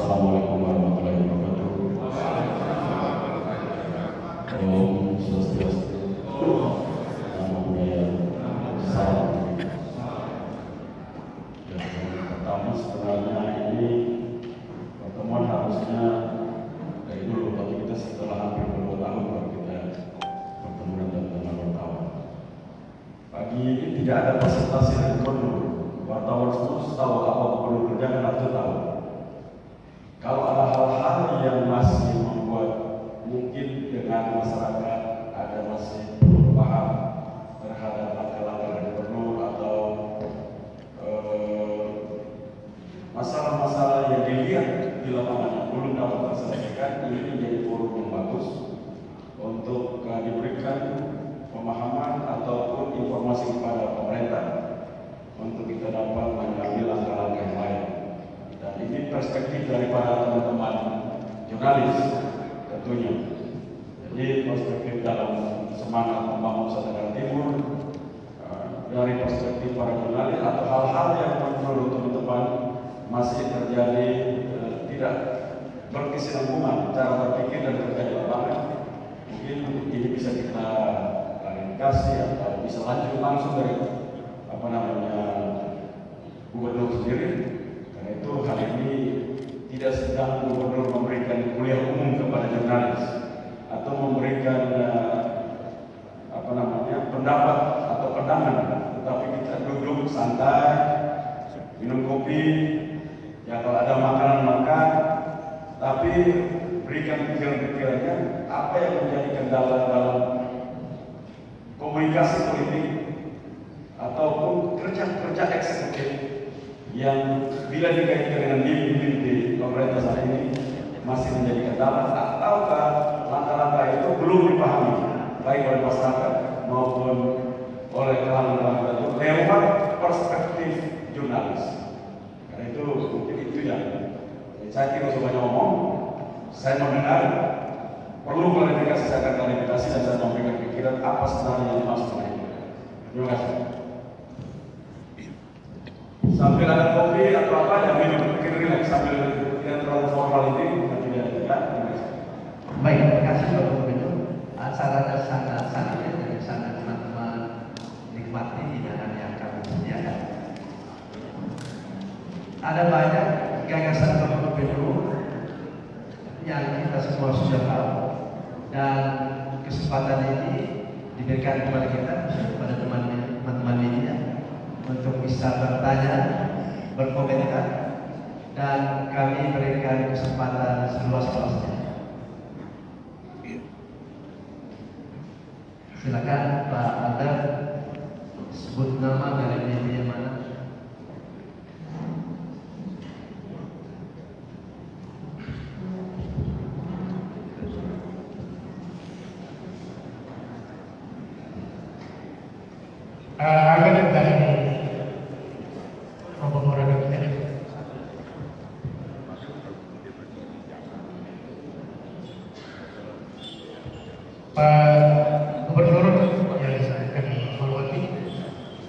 Assalamualaikum warahmatullahi wabarakatuh. Om Swastiastu. Namo Buddhaya. Salam. Yang pertama sebenarnya ini pertemuan harusnya dari dulu, tapi kita setelah hampir 2 tahun baru kita bertemu dengan teman wartawan. Pagi ini tidak ada presentasi dari gubernur. Wartawan terus tahu apa gubernur kerjakan atau tahu. Kalau ada hal-hal yang masih membuat mungkin dengan masyarakat ada masih belum paham terhadap langkah-langkah dari gubernur atau masalah-masalah yang dilihat di lapangan belum dapat terselesaikan, ini menjadi forum yang bagus untuk diberikan pemahaman ataupun informasi kepada pemerintah untuk kita dapat mengambil langkah-langkah yang lain. Dan ini perspektif daripada teman-teman jurnalis tentunya. Jadi perspektif dalam semangat membangun Nusantara Timur, dari perspektif para jurnalis atau hal-hal yang menurut teman-teman masih terjadi tidak berkesinambungan cara berpikir dan kerja di lapangan, mungkin ini bisa kita klarifikasi atau bisa lanjut langsung dari gubernur sendiri. Karena itu hal ini tidak sedang gubernur memberikan kuliah umum kepada jurnalis atau memberikan pendapat atau pandangan, tetapi kita duduk santai, minum kopi, ya kalau ada makanan makan, tapi berikan pikiran-pikirannya apa yang menjadi kendala dalam komunikasi politik ataupun kerja eksekutif yang bila dikaitkan dengan mimpi pemerintah saat ini masih menjadi kendala, ataukah langkah-langkah itu belum dipahami baik oleh masyarakat maupun oleh kalangan itu lewat perspektif jurnalis. Karena itu mungkin itu yang saya tidak usah banyak ngomong, saya mendengar perlu klarifikasi, saya akan klarifikasi dan saya memberikan pikiran apa sebenarnya yang dimaksud dengan itu. Terima kasih. Sambil ada kopi atau apa yang minum, bikin rileks sambil tidak terlalu formal ini, tidak ya. Baik, terima kasih Bapak Gubernur. Acaranya sangat dan sangat teman-teman nikmati hidangan yang kami sediakan. Ada banyak gagasan Bapak Gubernur yang kita semua sudah tahu, dan kesempatan ini diberikan kepada kita, kepada teman-teman media, untuk bisa bertanya, berkomentar, dan kami berikan kesempatan seluas-luasnya. Silakan Pak Anda sebut nama dari media mana. Akan dari Rombongan Radar. Pak Gubernur yang kami hormati,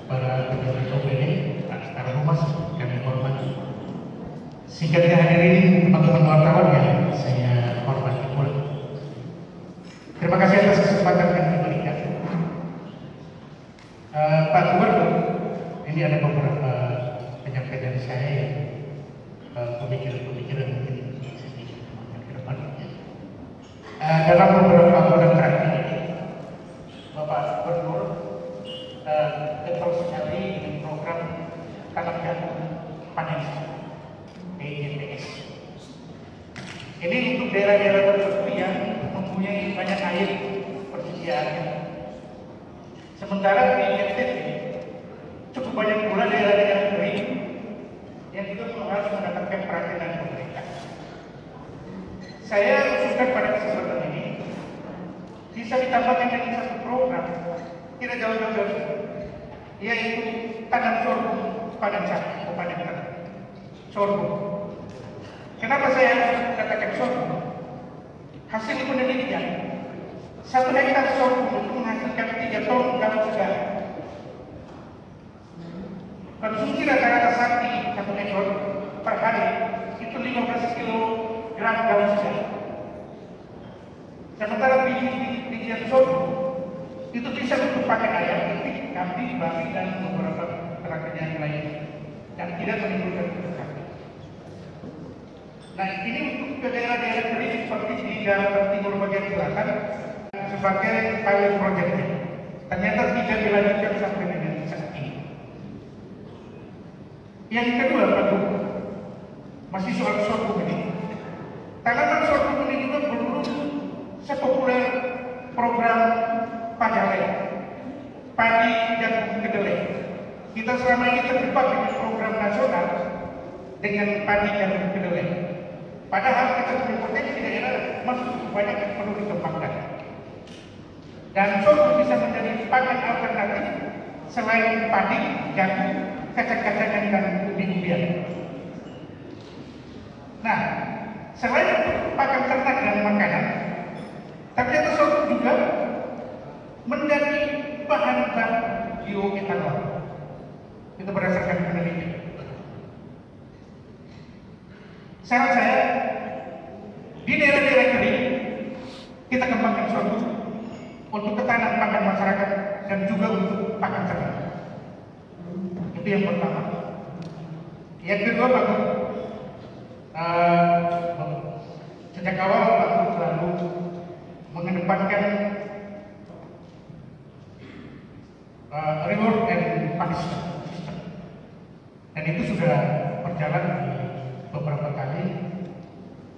para pejabat OPD, Astara Humas kami hormati. Singkatnya hadirin teman-teman wartawan yang saya hormati pula. Terima kasih atas kesempatan yang diberikan. Pak Gubernur, ini ada beberapa penyampaian dari saya yang pemikiran-pemikiran mungkin sedikit ke depan. Dalam beberapa bulan terakhir ini, Bapak Gubernur getol sekali dengan program tanam jagung panen PJPS. Ini untuk daerah-daerah tertentu yang mempunyai banyak air persediaannya. Sementara di NTT cukup banyak pula daerah-daerah kering yang juga harus mendapatkan perhatian dari pemerintah. Saya usulkan pada kesempatan ini bisa ditambahkan dengan satu program tidak jauh-jauh dari, yaitu tanam sorghum panen sapi atau panen sorghum. Kenapa saya katakan sorghum? Hasil penelitian 1 hektar sorghum itu menghasilkan 3 ton dalam segar. Konsumsi rata-rata sapi 1 ekor per hari itu 15 kilo gerak Galusya. Sementara bijian sorghum itu bisa untuk pakai ayam, ketik, kambing, babi, dan beberapa ternak yang lain, dan tidak menimbulkan kerusakan. Nah, ini untuk ke daerah-daerah kering seperti di Jawa Timur bagian selatan sebagai pilot project-nya. Ternyata tidak dilanjutkan sampai dengan saat ini. Yang kedua, Pak Guru, masih soal sorghum ini. Tanaman sorghum ini juga belum sepopuler program Pajale, padi dan kedelai. Kita selama ini terjebak dengan program nasional dengan padi dan kedelai. Padahal kita punya potensi daerah masih banyak yang perlu dikembangkan. Dan sorghum bisa menjadi pangan alternatif selain padi, jagung, kacang-kacangan dan umbi-umbian. Nah, selain pakan ternak dan makanan, ternyata sorghum juga menjadi bahan baku bioetanol. Itu berdasarkan penelitian. Saran saya, di daerah-daerah kering kita kembangkan sorghum untuk ketahanan pakan masyarakat dan juga untuk pakan ternak. Itu yang pertama. Yang kedua, Pak Guru, sejak awal Pak Guru selalu mengedepankan reward and punishment system, dan itu sudah berjalan beberapa kali.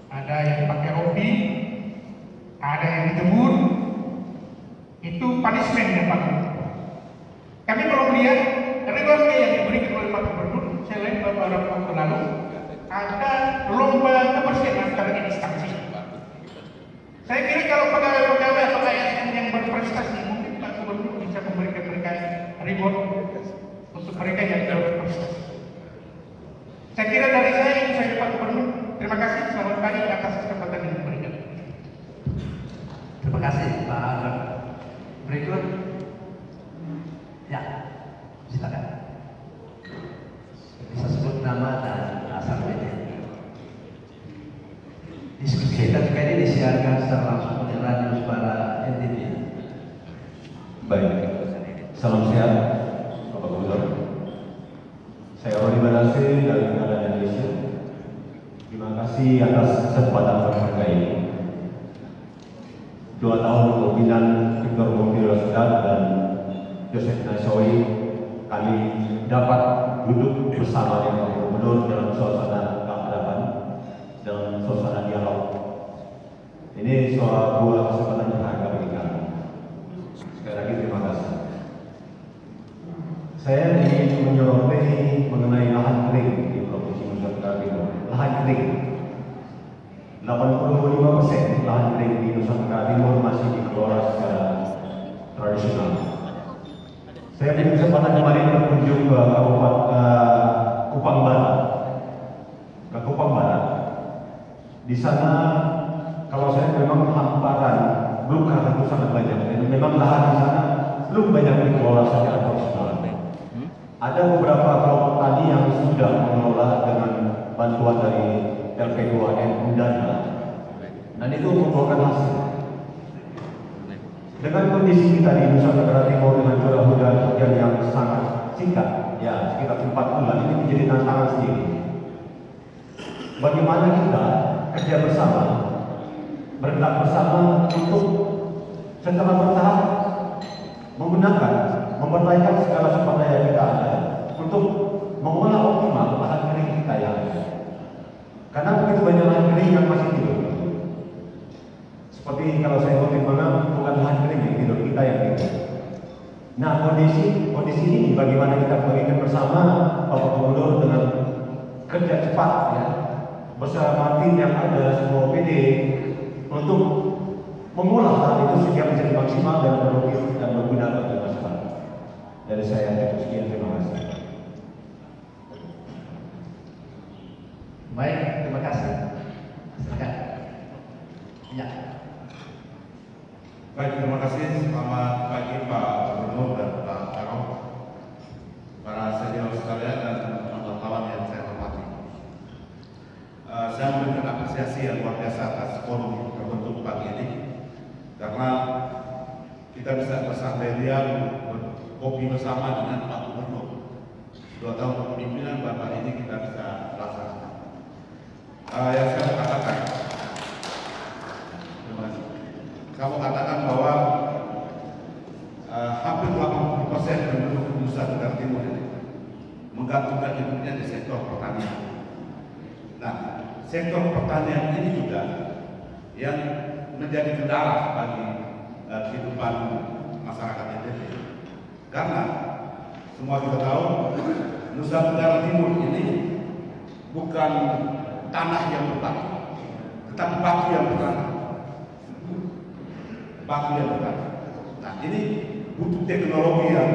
Ada yang pakai rompi, ada yang dijemur, itu punishment-nya Pak Guru. Kami belum lihat reward yang diberikan oleh Pak Gubernur. Selain beberapa waktu lalu ada lomba kebersihan antara instansi. Saya kira kalau pegawai-pegawai atau ASN yang berprestasi, mungkin Pak Gubernur bisa memberikan mereka reward untuk mereka yang tidak berprestasi. Saya kira dari saya itu saja Pak Gubernur. Terima kasih, selamat pagi atas kesempatan yang diberikan. Terima kasih Pak Albert. Berikut, ya, silakan. Bisa sebut nama dan asal media. Diskusi kita juga ini disiarkan secara langsung oleh radio Suara NTV. Baik, salam sehat, Bapak Gubernur. Saya Roni Banase dari Kanada Indonesia. Terima kasih atas kesempatan berharga ini. 2 tahun kepemimpinan Victor Bombiro Sedap dan Joseph Naisoi, kami dapat duduk bersama dengan Pak Gubernur dalam suasana keakraban, dalam suasana dialog. Ini suatu kesempatan berharga bagi kami. Sekali lagi terima kasih. Saya ingin menyoroti mengenai lahan kering di Provinsi Nusa Tenggara Timur. Lahan kering, 85% lahan kering di Nusa Tenggara Timur masih dikelola secara tradisional. Saya punya kesempatan kemarin berkunjung ke Kupang Barat. Di sana, kalau saya memang hamparan, belum karena itu sangat banyak. Dan memang lahan di sana belum banyak dikelola secara profesional. Ada beberapa kelompok tani yang sudah mengelola dengan bantuan dari LP2M Undana, dan itu membuahkan hasil. Dengan kondisi kita di Nusa Tenggara Timur dengan curah hujan yang sangat singkat, ya sekitar 4 bulan, ini menjadi tantangan sendiri. Bagaimana kita kerja bersama, bergerak bersama untuk secara bertahap menggunakan, memperbaiki segala sumber daya kita ada untuk mengolah optimal lahan kering kita yang ada. Karena begitu banyak lahan kering yang masih tidur. Seperti kalau saya pertimbangan, bukan lahan kering yang tidur, kita yang tidur. Nah, kondisi ini bagaimana kita bagikan bersama Bapak Gubernur dengan kerja cepat ya, bersama tim yang ada semua PD untuk mengolah hal itu sehingga menjadi maksimal dan produktif dan berguna bagi masyarakat. Dari saya cukup sekian, terima kasih. Baik, terima kasih. Silakan. Ya. Baik, terima kasih. Selamat pagi Pak Gubernur dan Pak Karo, para senior sekalian dan teman-teman kawan yang saya hormati. Saya mengucapkan apresiasi yang luar biasa atas forum yang terbentuk pagi ini, karena kita bisa bersantai riang, berkopi bersama dengan Pak Gubernur. 2 tahun kepemimpinan Bapak ini kita bisa laksanakan. Yang saya katakan, kamu katakan bahwa hampir 80% penduduk Nusa Tenggara Timur ini menggantungkan hidupnya di sektor pertanian. Nah, sektor pertanian ini juga yang menjadi kendala bagi kehidupan masyarakat NTT. Karena semua kita tahu Nusa Tenggara Timur ini bukan tanah yang bertanah, tetapi batu yang bertanah. Batu yang bertanah. Nah, ini butuh teknologi yang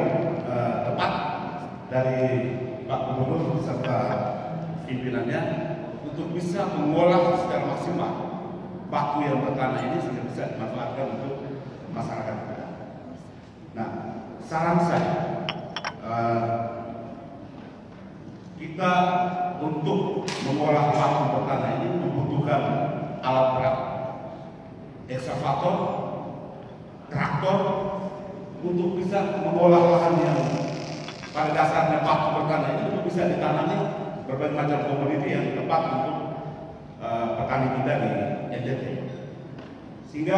tepat dari Pak Gubernur serta pimpinannya untuk bisa mengolah secara maksimal batu yang bertanah ini sehingga bisa dimanfaatkan untuk masyarakat kita. Nah, saran saya, kita untuk mengolah batu bertanah ini membutuhkan alat berat, ekskavator, traktor, untuk bisa mengolah lahan yang pada dasarnya batu bertanah ini untuk bisa ditanami berbagai macam komoditi yang tepat untuk petani kita di NTT. Sehingga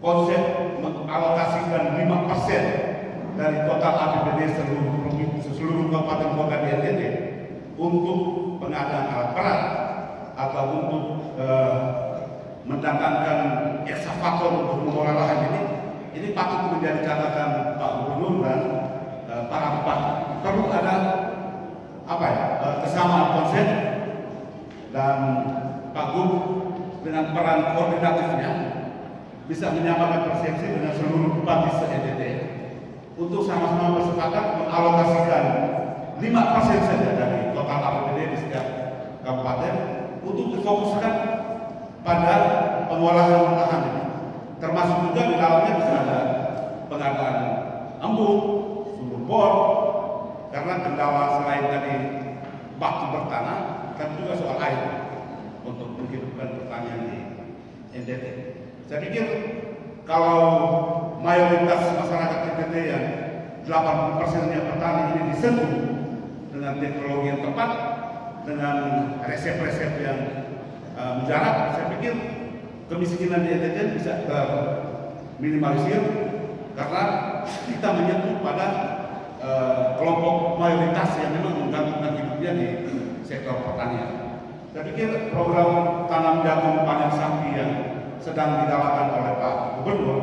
konsep mengalokasikan 5% dari total APBD seluruh kabupaten kota di NTT untuk pengadaan alat berat atau untuk mendatangkan ekskavator untuk mengolah lahan ini patut menjadi catatan Pak Gubernur dan para bupati. Perlu ada kesamaan konsep, dan Pak Gub dengan peran koordinatifnya bisa menyamakan persepsi dengan seluruh bupati se-NTT untuk sama-sama bersepakat mengalokasikan 5% saja dari total APBD di setiap kabupaten untuk difokuskan pada pengolahan lahan ini. Termasuk juga di dalamnya bisa ada pengadaan embung, sumur bor, karena kendala selain tadi batu bertanah, tapi juga soal air untuk menghidupkan pertanian di NTT. Saya pikir kalau mayoritas masyarakat NTT yang 80%-nya petani ini disentuh dengan teknologi yang tepat, dengan resep-resep yang menjarak, saya pikir kemiskinan di NTT bisa terminimalisir karena kita menyentuh pada kelompok mayoritas yang memang menggantungkan hidupnya di sektor pertanian. Saya pikir program tanam jagung panen sapi yang sedang digalakan oleh Pak Gubernur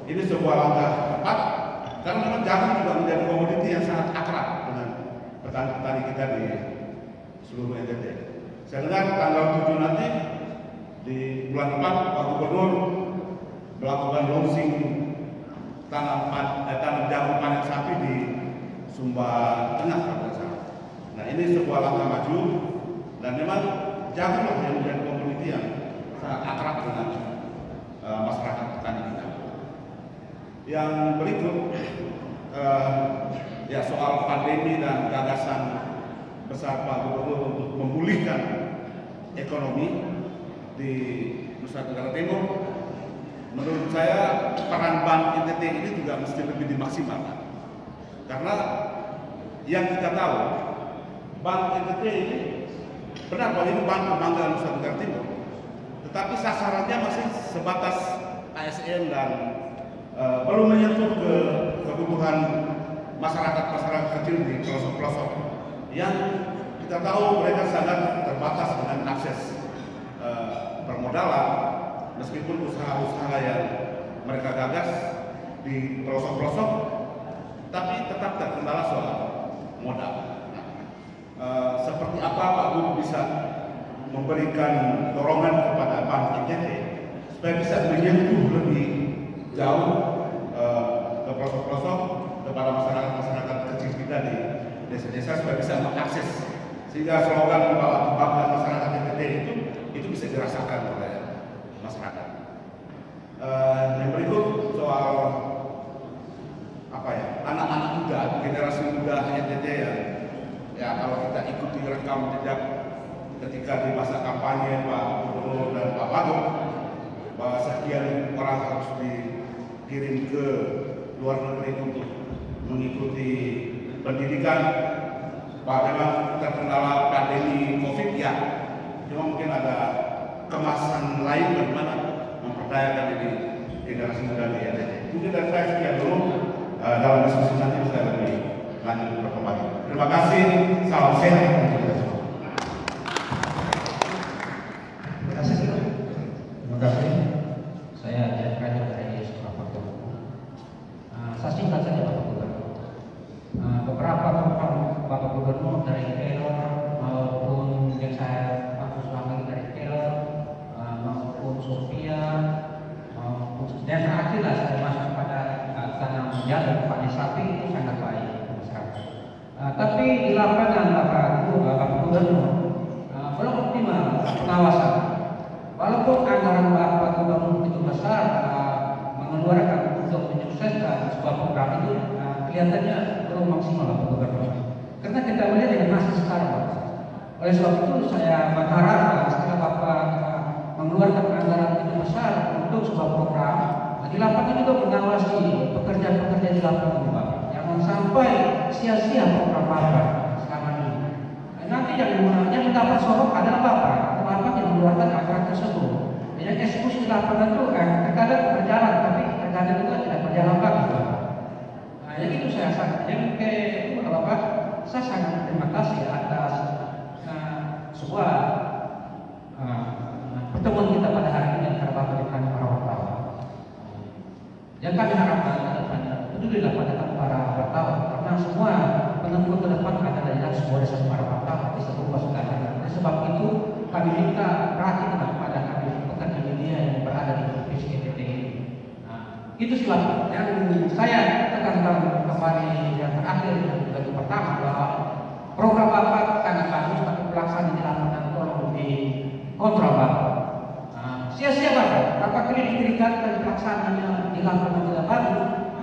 ini sebuah langkah tepat, karena memang jagung juga menjadi komoditi yang sangat akrab dengan petani-petani kita di seluruh NTT. Saya dengar tanggal 7 nanti di bulan depan Pak Gubernur melakukan launching tanam jagung panen sapi di Sumba Tengah, kalau tidak salah. Nah, ini sebuah langkah maju, dan memang jagung yang menjadi komoditi yang sangat akrab dengan masyarakat petani kita. Yang berikut ya soal pandemi dan gagasan besar Pak Gubernur untuk memulihkan ekonomi di Nusa Tenggara Timur. Menurut saya peran Bank NTT ini juga mesti lebih dimaksimalkan, karena yang kita tahu Bank NTT ini benar bahwa ini bank kebanggaan Nusa Tenggara Timur, tetapi sasarannya masih sebatas ASN dan belum menyentuh ke kebutuhan masyarakat kecil di pelosok-pelosok yang kita tahu mereka sangat terbatas dengan akses permodalan, meskipun usaha-usaha yang mereka gagas di pelosok-pelosok, tapi tetap terkendala soal modal. Seperti apa Pak Gub bisa memberikan dorongan kepada Bank NTT supaya bisa menyentuh lebih jauh ke pelosok-pelosok, kepada masyarakat kecil kita di desa-desa supaya bisa mengakses, sehingga slogan kebanggaan masyarakat NTT itu bisa dirasakan oleh masyarakat. Yang berikut soal anak-anak muda, generasi muda NTT ya kalau kita ikuti rekam jejak ketika di masa kampanye Pak Gubernur dan Pak Wagub bahwa sekian orang harus dikirim ke luar negeri untuk mengikuti pendidikan. Pak, memang terkendala pandemi COVID ya, cuma mungkin ada kemasan lain bagaimana memperdayakan ini generasi muda di NTT. Mungkin dari saya sekian dulu, dalam diskusi nanti bisa lebih lanjut berkembang. Terima kasih, salam sehat untuk kita semua. Terima kasih. Terima kasih. Saya Jeffrey dari Sekolah Faktor. Saya singkat saja Bapak Gubernur. Beberapa program Bapak Gubernur dari Taylor maupun yang saya maksud selama ini dari Taylor maupun Sofia dan terakhir lah saya masuk pada tanam jalan Pak Sapi itu sangat baik masyarakat. Tapi di lapangan Bapak Gubernur belum optimal pengawasan. Walaupun anggaran Bapak Gubernur itu besar mengeluarkan untuk menyukseskan sebuah program itu kelihatannya belum maksimal Bapak Gubernur. Karena kita melihat dengan masih sekarang Bapak. Oleh sebab itu saya berharap setelah Bapak mengeluarkan anggaran itu besar untuk sebuah program, di lapangan juga mengawasi pekerja-pekerja di lapangan Bapak. Jangan sampai sia-sia program Bapak selama ini. Nanti yang mendapat sorok adalah Bapak. Bapak yang mengeluarkan anggaran tersebut. Yang eksekusi di lapangan itu terkadang berjalan, tapi terkadang juga tidak berjalan bagus Bapak. Yang itu saya sangat. Yang kedua Bapak, saya sangat terima kasih atas sebuah pertemuan kita pada hari ini antara Bapak dengan para wartawan. Yang kami harapkan adalah pedulilah pada para wartawan, karena semua penentu ke depan adalah yang sebuah dasar para wartawan bisa berubah segalanya. Oleh sebab itu kami minta perhatian kepada kami pekerja media yang berada di provinsi NTT ini. Itu silakan. Yang saya tekankan kembali yang terakhir dan pertama bahwa program Bapak sangat bagus, tapi pelaksanaan di lapangan tolong dikontrol Bapak. Sia-sia Bapak kritik-kritikan dan pelaksanaannya di lapangan tidak bagus,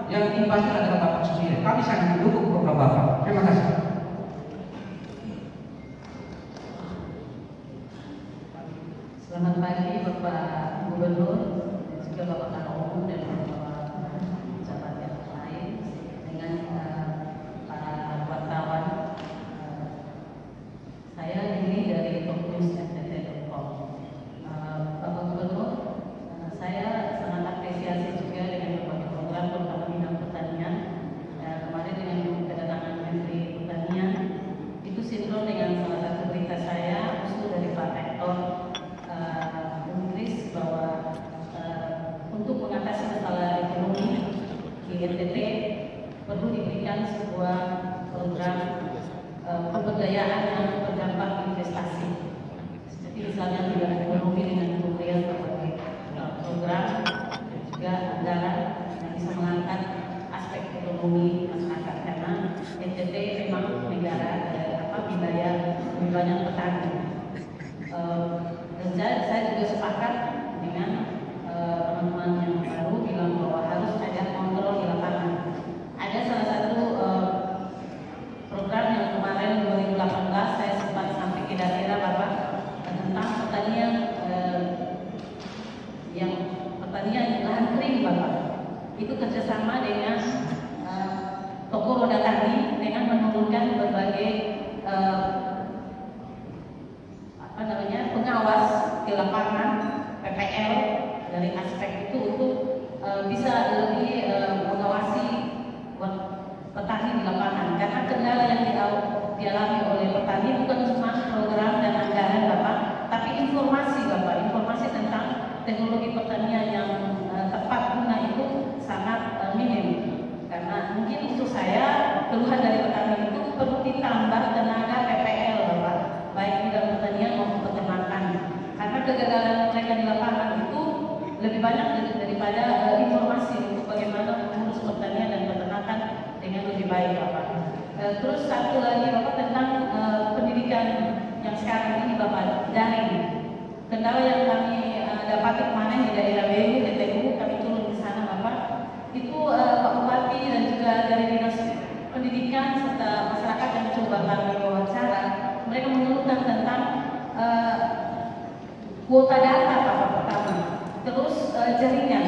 yang imbasnya adalah Bapak sendiri. Kami sangat mendukung program Bapak. Terima kasih. Selamat pagi Bapak Gubernur dan juga Bapak Kepala Umum dan Bapak pejabat yang lain dengan para wartawan. Saya ini dari topnewsntt.com. Bapak Gubernur, saya sangat apresiasi juga dengan berbagai program terutama bidang pertanian. Kemarin dengan kedatangan Menteri Pertanian itu sinkron dengan salah satu berita saya usul dari Pak Rektor menulis bahwa untuk mengatasi masalah ekonomi di NTT perlu diberikan sebuah program pemberdayaan yang berdampak investasi. Seperti misalnya bidang ekonomi dengan pemberian berbagai program dan juga anggaran yang bisa mengangkat aspek ekonomi masyarakat, karena NTT memang negara wilayah lebih banyak petani. Dan saya juga sepakat dengan teman-teman yang baru bilang bahwa harus ada kontrol di lapangan. Ada salah satu program yang kemarin 2018 saya sempat sampai ke daerah Bapak tentang pertanian lahan kering Bapak. Itu kerjasama dengan toko roda kami dengan menurunkan berbagai pengawas di lapangan PPL dari aspek itu untuk bisa lebih mengawasi petani di lapangan, karena kendala yang dialami oleh petani bukan cuma program dan anggaran Bapak, tapi informasi Bapak, informasi tentang teknologi pertanian yang tepat guna itu sangat minim. Karena mungkin untuk saya keluhan dari petani itu perlu ditambah tenaga PPL Bapak, baik bidang pertanian maupun peternakan, karena kegagalan mereka di lapangan itu lebih banyak daripada informasi untuk bagaimana mengurus pertanian dan peternakan dengan lebih baik Bapak. Terus satu lagi Bapak tentang pendidikan yang sekarang ini Bapak, daring. Kendala yang kami dapati kemarin di daerah BU, TTU, kami turun di sana Bapak, itu Pak Bupati dan juga dari Dinas Pendidikan serta masyarakat yang coba kami wawancara, mereka mengeluhkan tentang kuota data Bapak pertama, terus jaringan.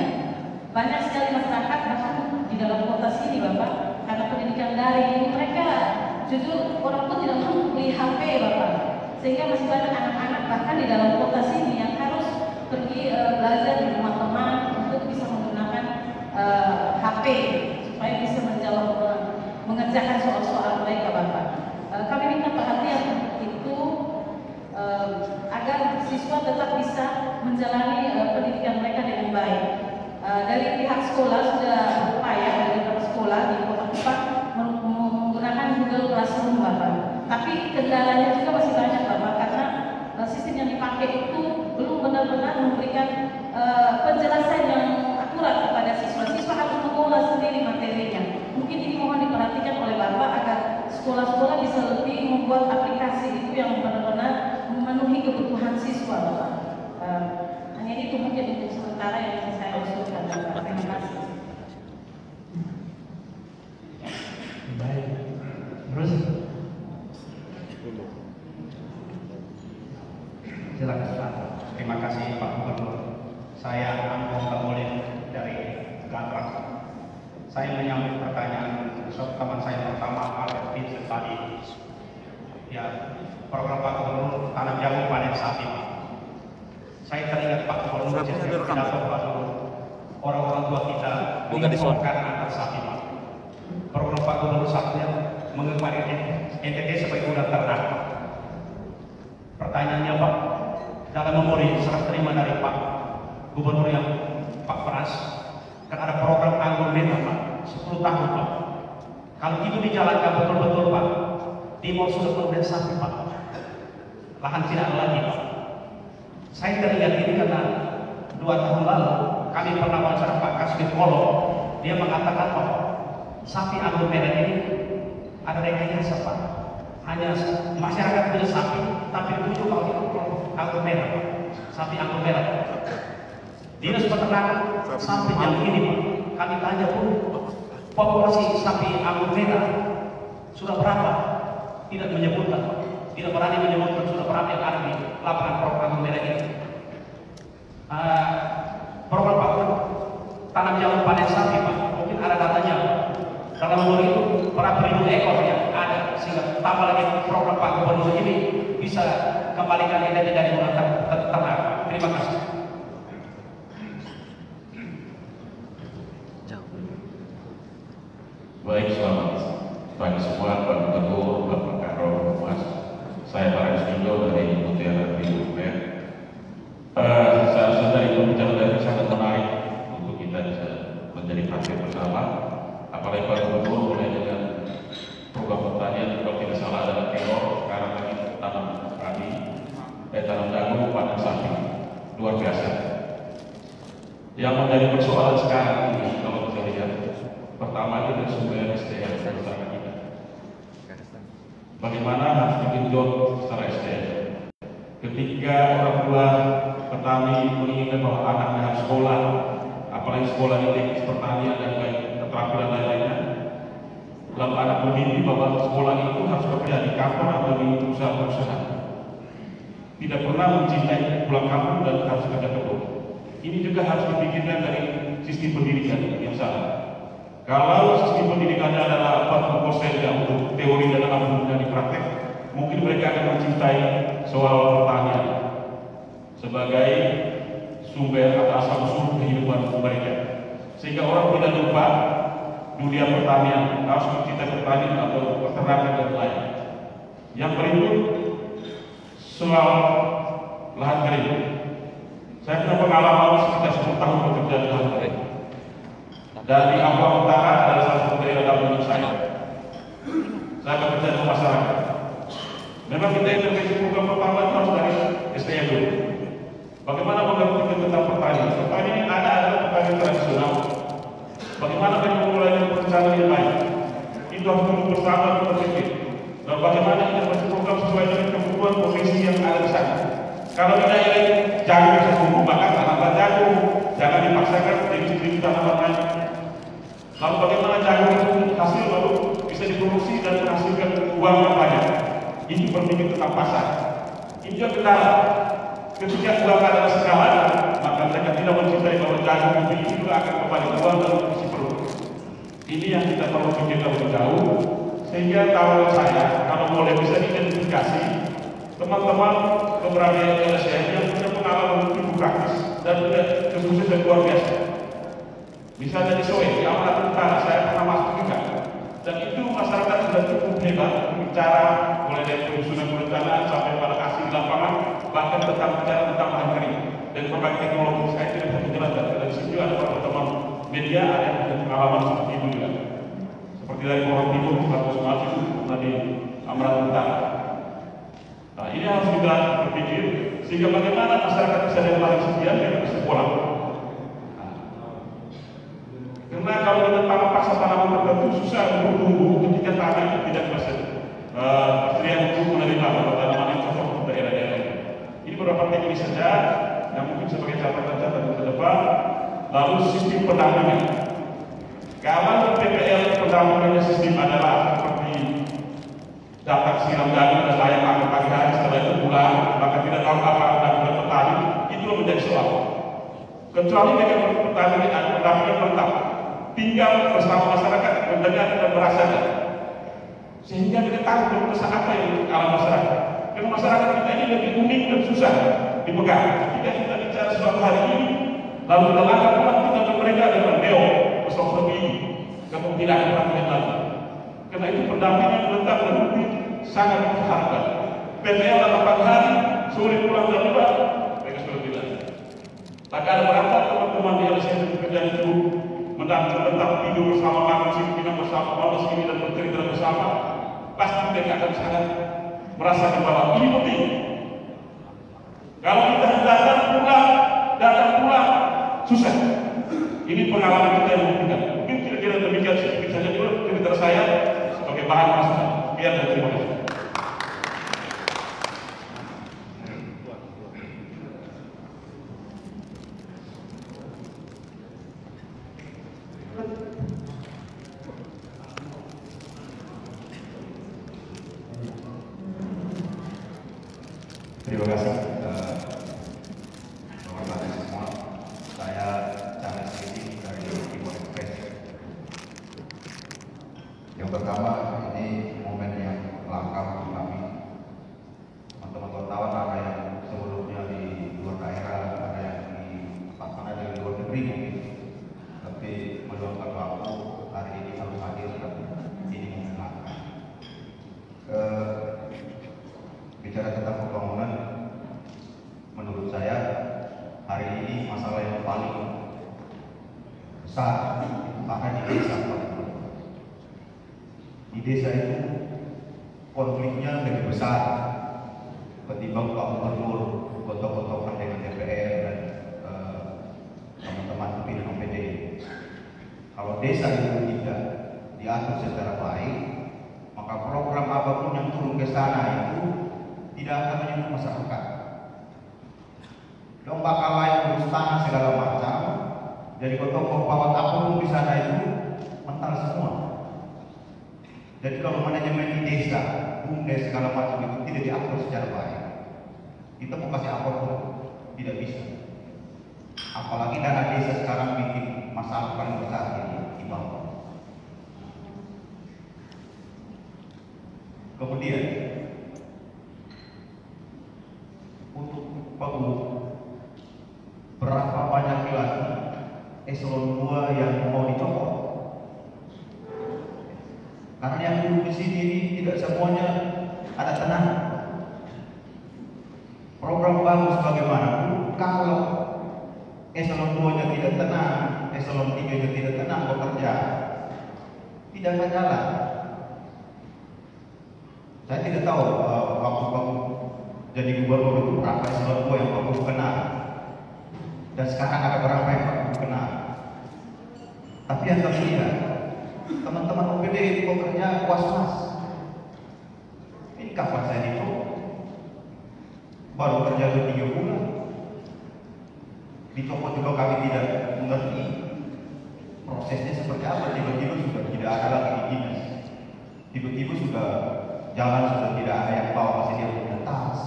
Banyak sekali masyarakat bahkan di dalam kota sini Bapak, karena pendidikan daring mereka jujur orang tua tidak mau beli HP Bapak, sehingga masih banyak anak-anak bahkan di dalam kota sini yang harus pergi belajar di rumah teman untuk bisa menggunakan HP supaya bisa mengerjakan soal-soal mereka Bapak. Kami minta perhatian itu agar siswa tetap bisa menjalani pendidikan mereka dengan baik. Dari pihak sekolah sudah berupaya dari beberapa sekolah di Kota Kupang menggunakan Google Classroom Bapak. Tapi kendalanya juga masih banyak Bapak karena sistem yang dipakai itu belum benar-benar memberikan penjelasan yang akurat kepada siswa. Siswa harus mengolah sendiri materinya. Mungkin ini mohon diperhatikan oleh Bapak agar sekolah-sekolah bisa lebih membuat aplikasi itu yang benar-benar memenuhi kebutuhan siswa Bapak. Hanya itu mungkin untuk sementara yang bisa saya usulkan Bapak. Terima kasih. Baik. Terus silakan Pak. Terima kasih Pak Gubernur. Saya Angkong Kamulin dari Gantrak. Saya menyambut pertanyaan teman saya pertama Alek Vincent tadi. Ya, program Pak Gubernur tanam jagung panen sapi. Saya teringat Pak Gubernur pidato orang-orang tua kita menginformkan antar sapi Pak. Program Pak Gubernur satunya mengembalikan NTT sebagai udang ternak. Pertanyaannya Pak, dalam memori serah terima dari Pak Gubernur yang Pak Pras, kan ada program anggur merah Pak, 10 tahun Pak. Kalau itu dijalankan betul-betul Pak, Timur sudah penuh dengan sapi Pak, lahan tidak ada lagi Pak. Saya teringat ini karena 2 tahun lalu kami pernah wawancara Pak Kasbit Kolo, dia mengatakan bahwa sapi anggur merah ini ada rekayasa Pak. Hanya masyarakat punya sapi, tapi tujuh kalau itu anggur merah Pak, sapi anggur merah. Dinas Peternakan sampai jam ini Pak, kami tanya pun populasi sapi anggur merah sudah berapa? Tidak menyebutkan, tidak berani menyebutkan sudah berapa yang ada di lapangan program anggur merah ini. Program Pak tanam jagung panen sapi Pak, mungkin ada datanya Pak. Dalam umur itu berapa ribu ekor yang ada, sehingga tambah lagi program Pak Gubernur ini bisa kembalikan energi dari orang ternak. Terima kasih. Baik, selamat pagi semua, Pak Gubernur, Bapak Karo, Mas. Saya Pak Rizkindo dari Mutiara Biru UPR. Saya sadar itu bicara dari sangat menarik untuk kita bisa menjadi praktik bersama. Apalagi Pak Gubernur mulai dengan program pertanian, kalau tidak salah adalah teror, sekarang lagi tanam padi, tanam jagung, panen sapi, luar biasa. Yang menjadi persoalan sekarang ini, kalau kita lihat, pertama itu dari sumber SDM bersama kita. Bagaimana harus digenjot secara SDM? Ketika orang tua petani menginginkan bahwa anaknya harus sekolah, apalagi sekolah di teknik pertanian dan keterampilan lain-lainnya, lalu anak bermimpi bahwa sekolah itu harus bekerja di kantor atau di perusahaan-perusahaan, tidak pernah mencintai pulang kampung dan harus kerja kebun. Ini juga harus dipikirkan dari sistem pendidikan yang salah. Kalau sistem pendidikannya adalah 40% yang untuk teori dan 60% di praktek, mungkin mereka akan mencintai soal pertanian sebagai sumber atau asal-usul kehidupan mereka. Sehingga orang tidak lupa dunia pertanian, harus mencintai pertanian atau peternakan dan lain. Yang berikut soal lahan kering. Saya punya pengalaman sekitar 10 tahun bekerja di lahan kering. Dan di Ampang Utara adalah salah satu daerah dapur saya. Saya bekerja di masyarakat. Memang kita intervensi program pertama itu harus dari SDM dulu. Bagaimana mengerti tentang pertanian? Pertanian ini ada pertanian tradisional. Bagaimana kita memulai dengan perencanaan yang baik? Itu harus dulu bersama kita pikir. Dan bagaimana intervensi program sesuai dengan kebutuhan profesi yang ada di sana. Kalau kita ingin jagung bisa tumbuh, maka tanaman jagung jangan dipaksakan sedikit-sedikit tanaman lain. Lalu bagaimana jagung itu hasil baru bisa diproduksi dan menghasilkan uang yang banyak. Ini berpikir tentang pasar. Ini juga kendala. Ketika uang adalah segalanya, maka mereka tidak mencintai bahwa jagung itu juga akan kembali uang dalam kondisi perut. Ini yang kita perlu pikirkan lebih jauh. Sehingga tawaran saya, kalau boleh bisa diidentifikasi teman-teman beberapa LSM yang punya pengalaman ibu praktis dan punya kesuksesan luar biasa. Misalnya di Soe, di Amanat Utara, saya pernah masuk juga. Dan itu masyarakat sudah cukup hebat bicara mulai dari penyusunan perencanaan sampai pada aksi di lapangan, bahkan tentang bicara tentang bahan kering dan berbagai teknologi. Saya tidak bisa menjelaskan. Dari situ ada teman-teman media ada yang punya pengalaman seperti itu juga. Seperti dari Orang Timur, Markus Markus dari Amanat Utara. Nah, ini harus kita berpikir sehingga bagaimana masyarakat bisa dari sekian dan bisa pulang. Karena kalau kita tanam paksa tanaman tertentu susah untuk tumbuh ketika tanah itu tidak persediaan untuk menerima tanaman yang cocok untuk daerah-daerah ini. Ini beberapa teknik saja yang mungkin sebagai catatan ke depan. Lalu sistem pendampingan. Kalau PPL pendampingannya sistem adalah seperti datang siram jagung dan layak makan pagi hari setelah itu pulang, maka tidak tahu apa pendampingan petani, itu menjadi soal. Kecuali dengan petani pendampingan lengkap, tinggal bersama masyarakat, mendengar dan merasakan, sehingga kita tahu keputusan apa yang dialami masyarakat. Karena masyarakat kita ini lebih unik dan susah dipegang. Jika kita bicara suatu hari ini, lalu kita langkah pulang kita mereka dengan neo, sosok ini, kamu tidak akan perhatian lagi. Karena itu pendampingan lengkap dan unik sangat berharga. PPL dalam 4 hari, sore pulang jam 5, mereka sudah bilang. Tak ada berapa teman-teman di LSM yang bekerja itu mendampingi tentang tidur bersama, makan siang bersama, malas ini dan bercerita bersama, pasti mereka akan sangat merasakan bahwa ini penting. Kalau kita datang pulang, susah. Ini pengalaman kita yang membuktikan. Mungkin kira-kira demikian sedikit saja dulu cerita saya sebagai bahan masukan. Biar dan terima kasih. Terima kasih teman-teman semua. Saya Charles Giti dari Timor Express. Yang pertama, ini momen yang langka bagi kami. Teman-teman wartawan ada yang sebelumnya di luar daerah, ada yang di mana dari luar negeri mungkin, tapi meluangkan waktu hari ini harus hadir dan ini momen langka. Bicara tentang pembangunan, menurut saya hari ini masalah yang paling besar karena di desa. Di desa itu konfliknya lebih besar ketimbang Pak Gubernur gotok-gotokan dengan DPR dan teman-teman pimpinan OPD. Kalau desa itu tidak diatur secara baik, maka program apapun yang turun ke sana itu tidak akan menyentuh masyarakat. Domba kalah yang urus tanah segala macam, jadi gotong pawat apapun di sana itu mental semua. Jadi kalau manajemen di desa, bumdes segala macam itu tidak diatur secara baik, kita mau kasih apapun tidak bisa. Apalagi dana desa sekarang bikin masalah paling besar di bawah. Kemudian untuk Pagu, berapa banyak lagi eselon 2 yang mau dicopot? Karena yang duduk di sini ini tidak semuanya ada tenang. Program bagus bagaimanapun, kalau eselon 2-nya tidak tenang, eselon 3-nya tidak tenang bekerja, tidak akan jalan. Saya tidak tahu waktu jadi gubernur itu berapa eselon 2 yang bagus kenal, dan sekarang ada berapa yang bagus kenal. Tapi yang terlihat, teman-teman OPD bekerja was-was. Ini kapan saya dicopot? Baru kerja 3 bulan. Dicopot juga kami tidak mengerti prosesnya seperti apa. Tiba-tiba sudah tidak ada lagi di dinas. Tiba-tiba sudah jalan sudah tidak ada yang bawa, masih dia punya tas.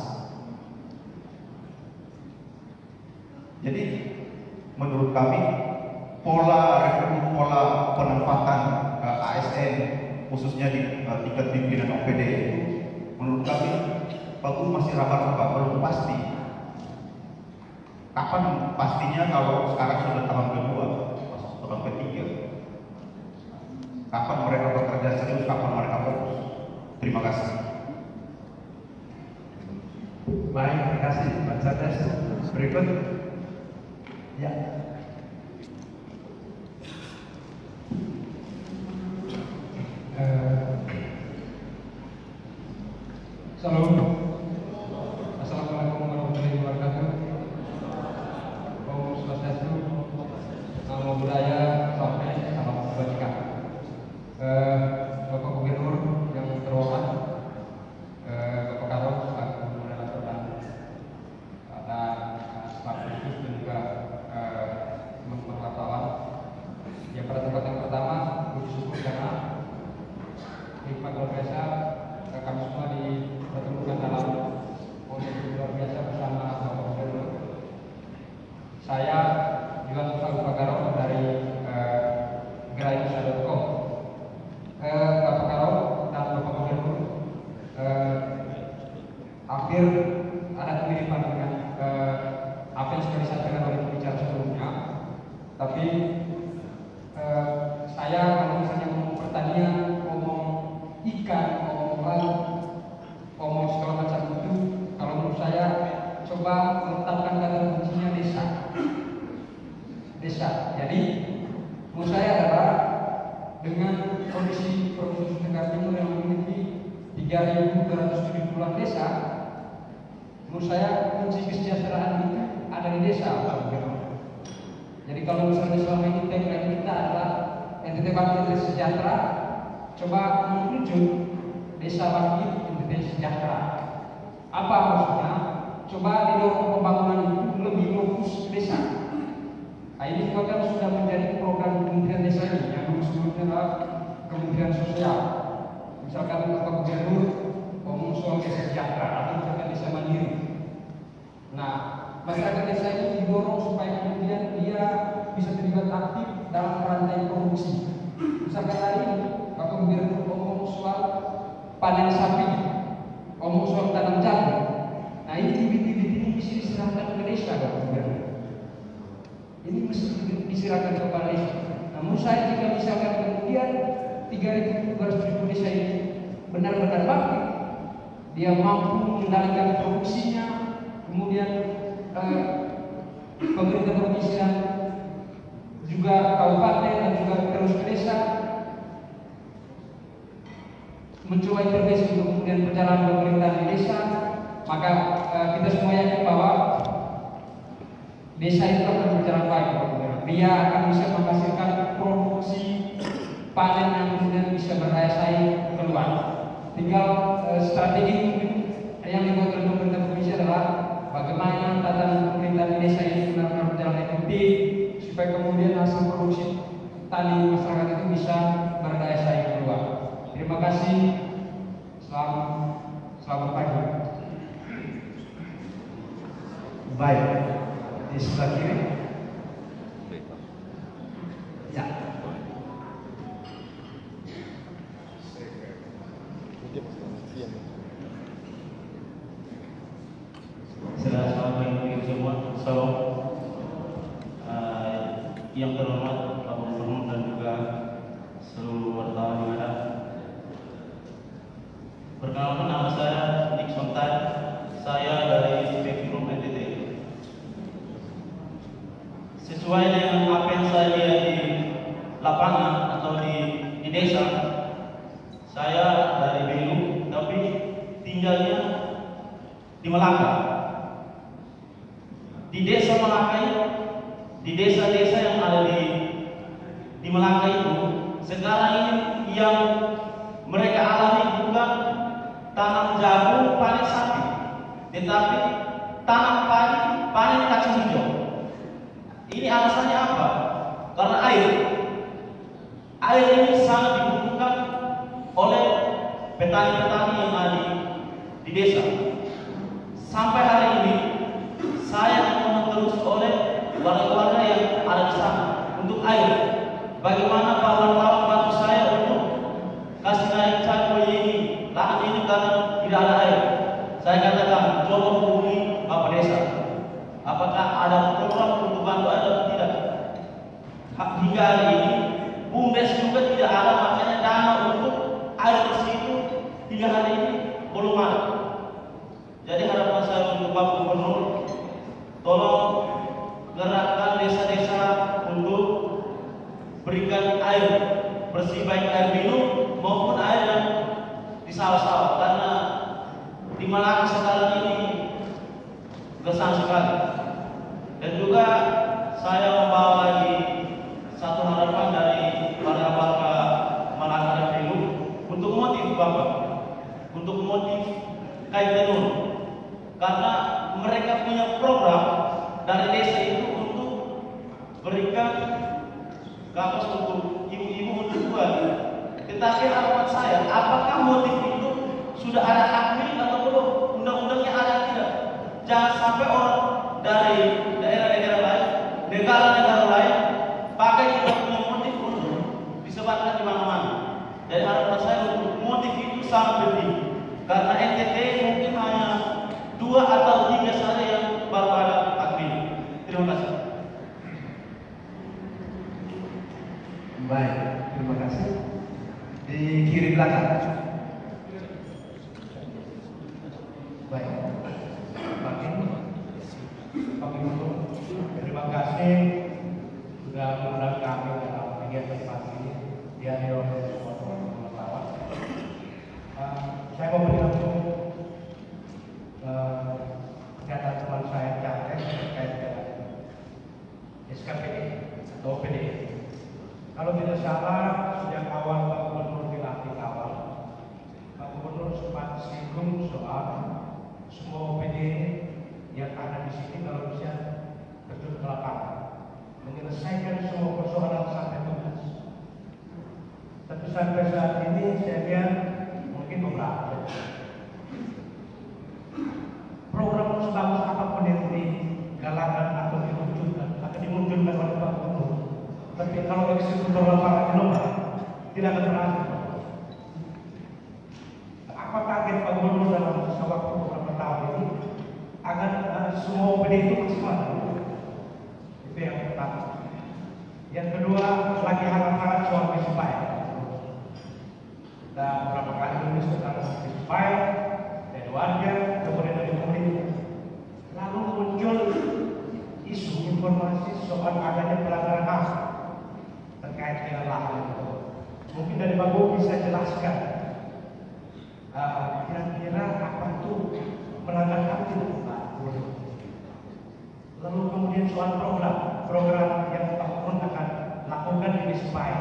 Jadi menurut kami pola penempatan ASN khususnya di tingkat pimpinan OPD itu menurut kami bagus masih raba-raba, belum pasti. Kapan pastinya kalau sekarang sudah tahun kedua, masuk tahun ketiga? Kapan mereka bekerja serius, kapan mereka fokus? Terima kasih. Baik, terima kasih Pak Charles. Berikut, ya. Salam. Assalamualaikum warahmatullahi wabarakatuh. Om Swastiastu, Namo Buddhaya, sampai salam kebajikan. Bapak Gubernur yang terhormat, Bapak Karol, selaku moderator dan staf khusus dan juga teman-teman wartawan. Yang pada tempat yang pertama, puji syukur karena nikmat luar biasa kami semua dipertemukan dalam momen luar biasa bersama Bapak Gubernur. Saya Juan Musa Garong dari gerainusa.com. Bapak Garong dan Bapak Gubernur hampir ada kemiripan dengan apa yang sudah disampaikan oleh pembicara sebelumnya. Tapi saya kalau misalnya ngomong pertanian, ngomong ikan, ngomong laut, ngomong segala macam itu, kalau menurut saya coba meletakkan kata kuncinya desa. Desa. Jadi menurut saya adalah dengan kondisi Provinsi Tenggara Timur yang memiliki 3.270 desa, menurut saya kunci kesejahteraan itu ada di desa. Jadi kalau misalnya selama ini tagline kita adalah NTT Bangkit Sejahtera, coba menuju desa bangkit NTT Sejahtera. Apa maksudnya? Coba didorong pembangunan itu lebih fokus ke desa. Nah, ini juga kan sudah menjadi program Kementerian Desa ini yang dulu sebelumnya adalah Kementerian Sosial. Misalkan Bapak Gubernur ngomong soal desa sejahtera atau misalkan desa mandiri. Nah, masyarakat desa ini didorong supaya kemudian dia bisa terlibat aktif dalam rantai produksi. Misalkan hari ini Bapak Gubernur ngomong soal panen sapi, ngomong soal tanam jagung. Nah, ini bibit-bibit ini bisa diserahkan ke desa, Bapak Gubernur. Ini mesti diserahkan kepada desa. Namun saya jika misalkan kemudian 3.270 desa ini benar-benar bangkit, dia mampu mengendalikan produksinya, kemudian pemerintah provinsi dan juga kabupaten dan juga terus ke desa mencoba intervensi untuk kemudian perjalanan pemerintahan di desa, maka kita semua yakin bahwa desa itu akan berjalan baik. Dia akan bisa menghasilkan produksi panen yang kemudian bisa berdaya saing keluar. Tinggal strategi yang dibuat oleh pemerintah provinsi adalah bagaimana tatanan pemerintahan di desa ini benar-benar berjalan efektif supaya kemudian hasil produksi tani masyarakat itu bisa berdaya saing keluar. Terima kasih. Selamat pagi. Baik, di sebelah kiri. Ya. Assalamualaikum semua. Salam. Yang terhormat Bapak Gubernur dan juga seluruh wartawan yang ada. Perkenalkan, nama saya Nick Sontan. Saya dari Spektrum NTT. Sesuai dengan apa yang saya lihat di lapangan atau di desa, saya dari Belu tapi tinggalnya di Melaka. Di desa Melaka, di desa-desa yang ada di Melaka itu, sekarang ini yang mereka alami bukan tanam jagung, panen sapi, tetapi tanam padi, panen kacang hijau. Ini alasannya apa? Karena air ini sangat dibutuhkan oleh petani-petani yang ada di desa. Sampai hari ini saya dimohon terus oleh warga-warga yang ada di sana untuk air. Bagaimana kawan-kawan bantu saya untuk kasih naik cakup ini, lahan ini karena tidak ada air. Saya katakan, coba hubungi Bapak Desa. Apakah ada program untuk bantu air atau tidak? Hingga hari ini, BUMDes juga tidak ada, makanya dana untuk air bersih itu hingga hari ini belum ada. Jadi harapan saya untuk Bapak Gubernur, tolong gerakkan desa-desa untuk berikan air bersih, baik air minum maupun air yang di sawah-sawah, karena di Malaka sekarang ini gersang sekali. Dan juga saya membawa lagi satu harapan dari warga-warga Malaka dan Belu untuk motif Bapak, untuk motif Kaitenun, karena mereka punya program dari desa itu untuk berikan kapas untuk ibu-ibu untuk jual. Tetapi harapan saya, apakah motif itu sudah ada hak milik atau belum? Undang-undangnya ada tidak? Jangan sampai orang dari daerah-daerah lain, negara-negara lain pakai kita punya motif untuk disebarkan di mana-mana. Jadi harapan saya untuk motif itu sangat penting, karena NTT mungkin hanya 2 atau 3 saja yang baru ada hak milik. Terima kasih. Baik, terima kasih. Di kiri belakang. Baik. Pak Gubernur, terima kasih sudah mengundang kami dalam kegiatan pagi ini. Dia wartawan. Saya mau bergabung data teman saya Caket terkait dengan SKPD atau OPD. Kalau tidak salah, sejak awal Pak Gubernur dilantik awal, Pak Gubernur sempat singgung soal semua OPD yang ada di sini kalau bisa terjun ke lapangan, menyelesaikan semua persoalan sampai tuntas. Tapi sampai saat ini saya lihat mungkin beberapa program sebagus apapun yang digalakan atau dimunculkan oleh Pak Gubernur, tapi kalau eksekutor lapangan lemah, tidak akan berhasil. Apa target Pak Gubernur dalam waktu beberapa tahun ini agar semua OPD itu maksimal? Itu yang pertama. Yang kedua, lagi hangat-hangat soal Mispai. Dan beberapa kali menulis tentang Mispai dari warga, kemudian dari pemerintah. Lalu muncul isu informasi soal adanya pelanggaran HAM terkait dengan lahan itu. Mungkin dari Pak Gubernur bisa jelaskan kira-kira apa itu melanggar HAM tidak? Lalu kemudian soal program yang Pak Gubernur akan lakukan di Mispai.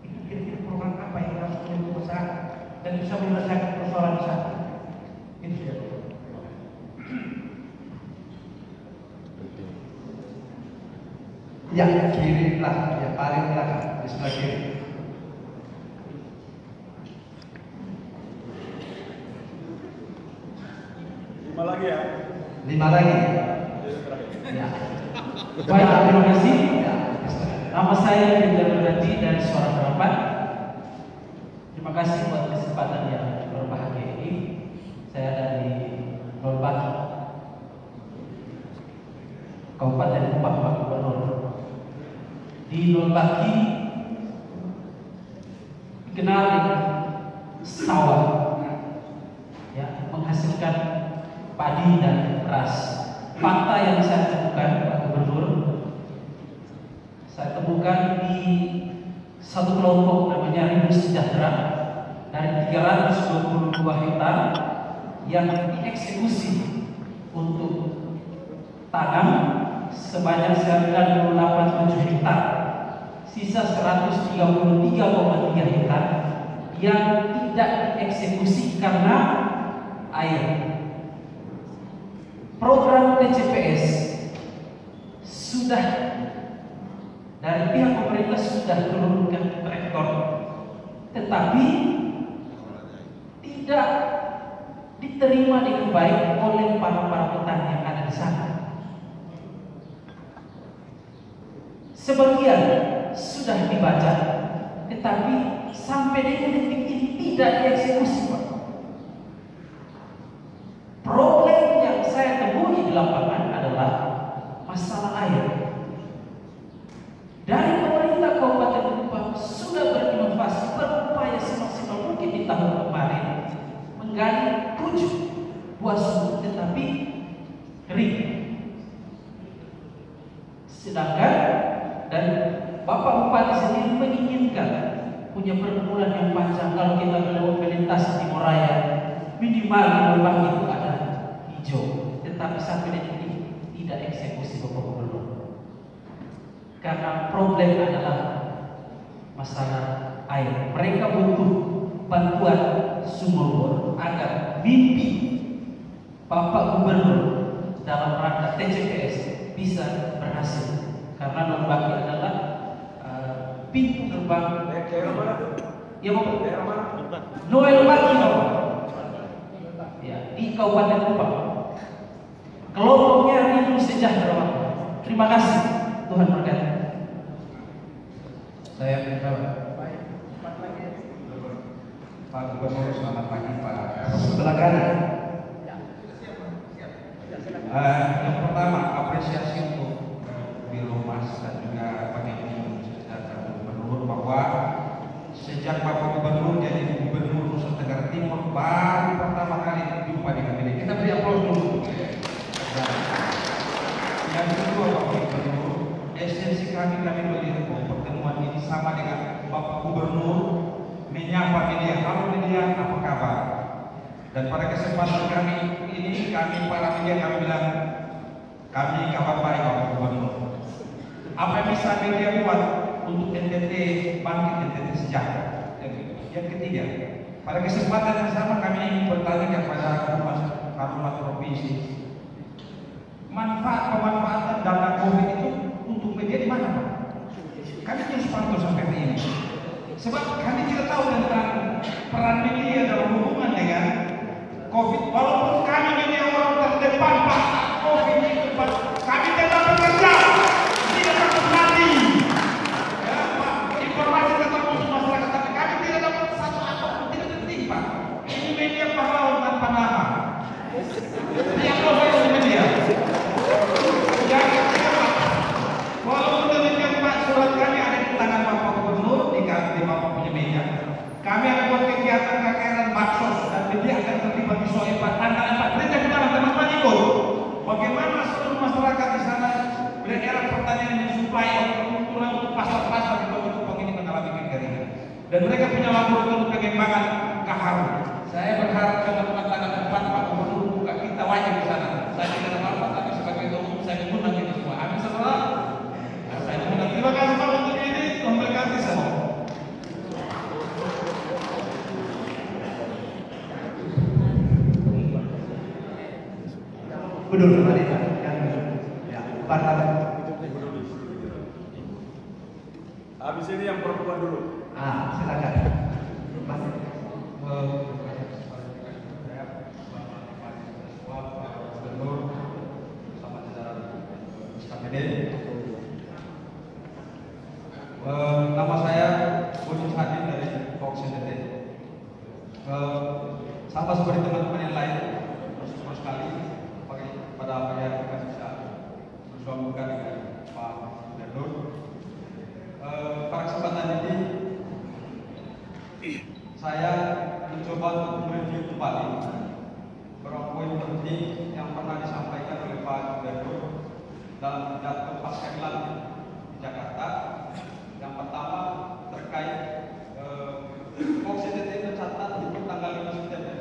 Itu kira-kira program apa yang harus menyentuh masyarakat dan bisa menyelesaikan persoalan di sana? Itu saja. Yang kiri belakang, yang paling belakang di sebelah kiri. Lima lagi ya. 5 lagi. Ya. Baik, terima kasih. Nama saya Ridwan Berarti dari Suara Harapan. Terima kasih buat kesempatan yang berbahagia ini. Saya dari Nolbaki, Kabupaten Lebak, Pak Gubernur. Di Nolbaki dikenal dengan sawah, ya, menghasilkan padi dan beras. Fakta yang saya temukan, Pak Gubernur, saya temukan di satu kelompok namanya Rindu Sejahtera dari 322 hektar yang dieksekusi untuk tanam sebanyak 987 hektar, sisa 133,3 hektar yang tidak dieksekusi karena air. Program TCPS sudah dari pihak pemerintah sudah menurunkan rekor, tetapi tidak diterima dengan baik oleh para petani yang ada di sana. Sebagian sudah dibaca, tetapi sampai dengan detik ini tidak dieksekusi, Pak. Problem yang saya temui di lapangan adalah masalah air. Dari pemerintah Kabupaten Kupang sudah berinovasi, berupaya semaksimal mungkin di tahun kemarin menggali 7 buah sumur, tetapi kering. Sedangkan dan Bapak Bupati sendiri menginginkan punya pergumulan yang panjang. Kalau kita melintasi Timor Raya, minimal di rumah itu ada hijau, tetapi sampai detik ini tidak eksekusi Bapak Gubernur. Karena problem adalah masalah air. Mereka butuh bantuan sumur bor agar mimpi Bapak Gubernur dalam rangka TCPS bisa berhasil. Karena Lombaki adalah pintu gerbang. Ya Bapak. Noel Baki Bapak. Ya, di Kabupaten Kupang. Kelompoknya Rindu Sejahtera Bapak. Terima kasih. Tuhan berkati. Saya minta Pak Gubernur, selamat pagi Pak. Sebelah kanan. Yang pertama, apresiasi untuk Biro Mas dan juga Pak Gubernur bahwa sejak Bapak Gubernur jadi Gubernur Nusa Tenggara Timur baru pertama kali jumpa dengan ini. Kita beri aplaus dulu. Yang kedua, Bapak Gubernur, esensi kami melihat bahwa pertemuan ini sama dengan Bapak Gubernur menyapa media. Halo media, apa kabar? Dan pada kesempatan kami ini, kami para media kami bilang kami kabar baik Bapak Gubernur. Apa yang bisa media buat untuk NTT bangkit, NTT sejahtera? Yang ketiga, pada kesempatan yang sama kami ingin bertanya kepada Humas Provinsi, pemanfaatan dana COVID itu untuk media di mana, Pak? Kami terus pantau sampai hari ini. Sebab kami tidak tahu tentang peran media dalam hubungan dengan COVID. Walaupun kami media orang terdepan Pak, COVID itu Pak, kami tetap bekerja, tidak takut mati. Ya Pak, informasi tetap untuk masyarakat, tapi kami tidak dapat satu apapun, tidak penting Pak. Ini media pahlawan tanpa nama. Yang saya di media. Yang ketiga Pak, walaupun demikian Pak, surat kami ada di tangan Bapak Gubernur, di Bapak punya media. Kami akan buat kegiatan KKN baksos dan media akan terlibat di soal tanggal 4. Perintah kita teman-teman ikut. Bagaimana seluruh masyarakat di sana daerah pertanian yang supaya untuk pasar-pasar di Kota Kupang ini mengalami kekeringan. Dan mereka punya laboratorium pengembangan kahar. Saya berharap teman-teman tanggal 4 Pak Gubernur buka kita wajib di sana. Saya tidak ada apa-apa, tapi sebagai umum saya mengundang itu semua. Amin saudara. Saya mengundang. Terima kasih Pak untuk ini. Tuhan berkati semua. Gubernur mari Pak. Ya, Pak. Habis ini yang perempuan dulu. Silakan. Mas. Gubernur sama jajaran SKPD. Nama saya Budi Hadin dari Fox NTT. Sama seperti teman-teman yang lain, bersyukur sekali pada apa yang kita bisa bersuarakan dengan Pak Gubernur. Pada kesempatan ini saya mencoba untuk mereview kembali beberapa poin penting yang pernah disampaikan oleh Pak Gubernur dalam pidato pasca dilantik di Jakarta. Yang pertama terkait Fox NTT mencatat untuk tanggal 5 September.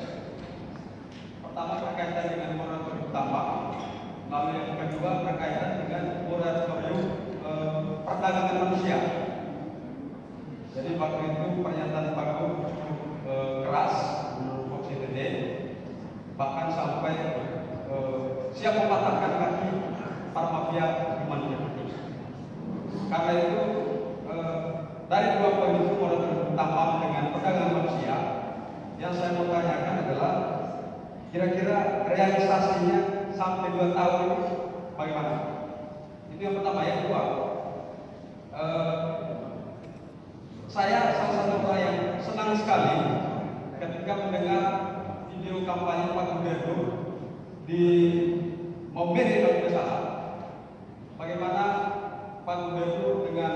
Pertama berkaitan dengan moratorium tambang, lalu yang kedua berkaitan dengan moratorium perdagangan manusia. Jadi waktu itu pernyataan Pak Gubernur cukup keras menurut Fox NTT, bahkan sampai siap mematahkan kaki para mafia human trafficking. Karena itu dari dua poin itu moratorium tambang dengan perdagangan manusia, yang saya mau tanyakan adalah kira-kira realisasinya sampai 2 tahun bagaimana? Itu yang pertama. Yang kedua, Saya salah satu orang yang senang sekali ketika mendengar video kampanye Pak Gubernur di Maumere kalau tidak salah. Bagaimana Pak Gubernur dengan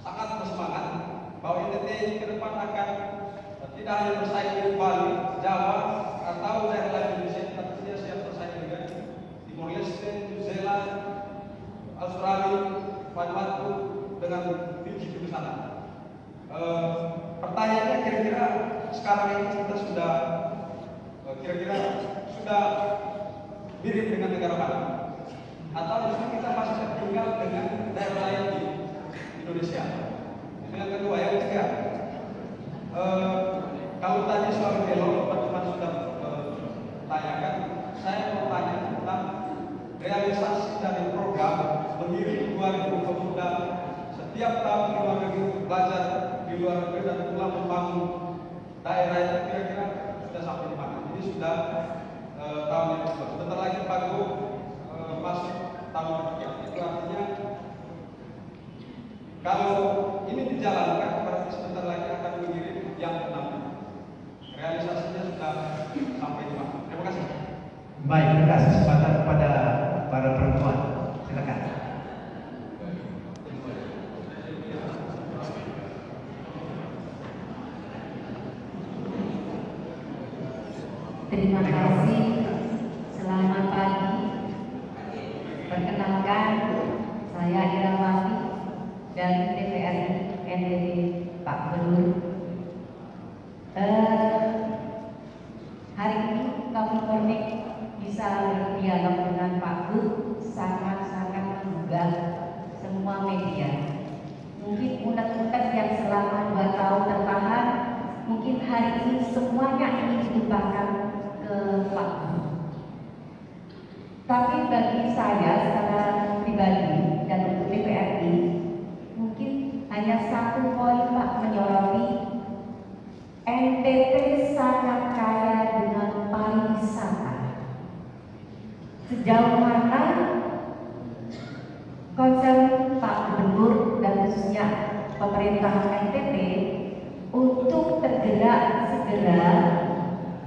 sangat bersemangat bahwa NTT ke depan akan tidak hanya bersaing dengan Bali, Jawa, atau daerah lain Indonesia, tapi dia siap bersaing dengan Timor Leste, New Zealand, Australia, Vanuatu, dengan Fiji di sana. Pertanyaannya kira-kira sekarang ini kita sudah mirip dengan negara mana? Atau justru kita masih tertinggal dengan daerah lain di Indonesia? Itu yang kedua. Yang ketiga, kalau tadi soal Elo teman-teman sudah tanyakan, saya mau tanya tentang realisasi dari program mengirim 2.000 pemuda setiap tahun di luar negeri belajar di luar negeri dan pulang membangun daerah itu kira-kira sudah sampai di mana? Ini sudah tahun yang kedua. Sebentar lagi Pak Gub masuk tahun ketiga. Itu artinya kalau ini dijalankan berarti sebentar lagi akan mengirim yang ke-6. Realisasinya sudah sampai di mana? Terima kasih. Baik, terima kasih kesempatan kepada para perempuan. Silakan. Terima kasih. Selamat pagi. Perkenalkan, saya Irawati dari DPRD NTT Pak Gubernur. Hari ini kami Kornik bisa berdialog dengan Pak Gub sangat-sangat menggugah semua media. Mungkin unek-unek yang selama 2 tahun tertahan, mungkin hari ini semuanya ingin dilimpahkan ke Pak Gub. Tapi bagi saya secara pribadi dan untuk DPRD, mungkin hanya satu poin Pak menyoroti, NTT sangat kaya dengan pariwisata. Sejauh mana concern Pak Gubernur dan khususnya pemerintah NTT untuk segera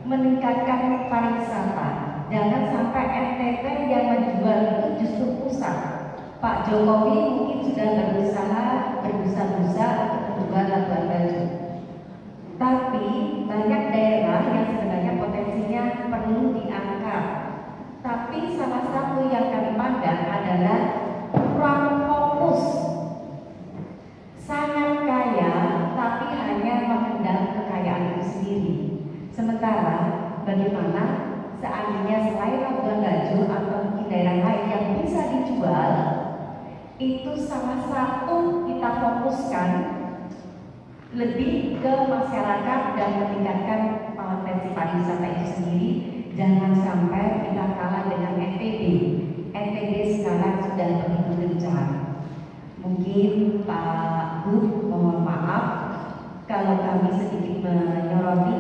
meningkatkan pariwisata. Jangan sampai NTT yang menjual itu justru pusat. Pak Jokowi mungkin sudah berusaha untuk menjual Labuan Bajo. Tapi banyak daerah yang sebenarnya potensinya perlu diangkat. Tapi salah satu yang kami pandang adalah kurang fokus. Sangat kaya, tapi hanya mengendal kekayaan itu sendiri. Sementara bagaimana seandainya selain Labuan Bajo atau mungkin daerah lain yang bisa dijual, itu salah satu kita fokuskan lebih ke masyarakat dan meningkatkan potensi pariwisata itu sendiri. Jangan sampai kita kalah dengan NTB. NTB sekarang sudah begitu gencar. Mungkin Pak Gub mohon maaf kalau kami sedikit menyoroti,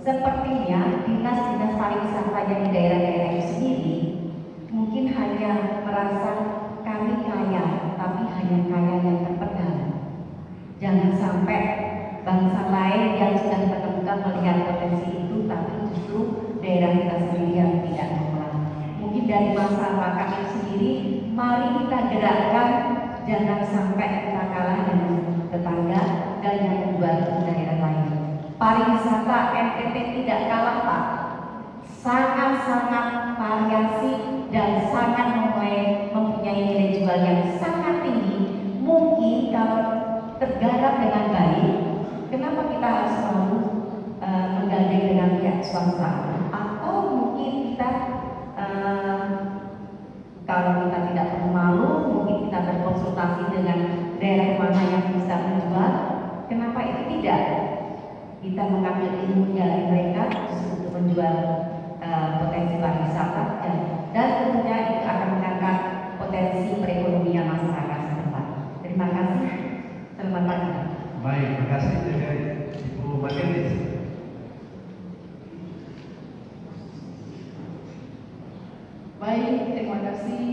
sepertinya dinas-dinas pariwisata yang di daerah-daerah itu sendiri mungkin hanya merasa kami kaya, tapi hanya kaya yang terpendam. Jangan sampai bangsa lain yang sudah menemukan melihat potensi itu, tapi justru daerah kita sendiri yang tidak mengelola. Mungkin dari masyarakat itu sendiri, mari kita gerakkan, jangan sampai kita kalah dengan tetangga dan yang membuat daerah lain. Pariwisata NTT tidak kalah Pak, sangat-sangat variasi dan sangat mempunyai nilai jual yang sangat tinggi. Mungkin kalau tergarap dengan baik, kenapa kita harus mau menggandeng dengan pihak swasta? Atau mungkin kita kalau kita tidak perlu malu, mungkin kita berkonsultasi dengan daerah mana yang bisa menjual. Kenapa itu tidak? Kita mengambil ilmu dari mereka untuk menjual potensi pariwisata dan tentunya itu akan mengangkat potensi perekonomian masyarakat setempat. Terima kasih. Selamat pagi. Baik, terima kasih Ibu Magelis. Baik, terima kasih.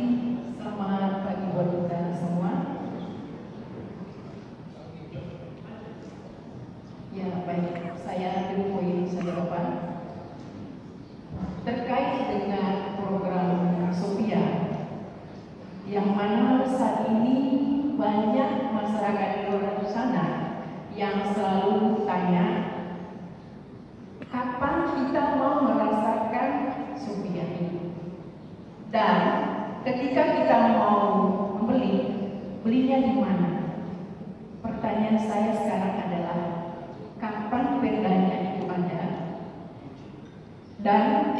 Selamat pagi buat kita semua. yang mana saat ini banyak masyarakat di luar sana yang selalu tanya, kapan kita mau merasakan Sophia ini? Dan ketika kita mau membeli, belinya di mana? Pertanyaan saya sekarang adalah, kapan perdanya itu ada? Dan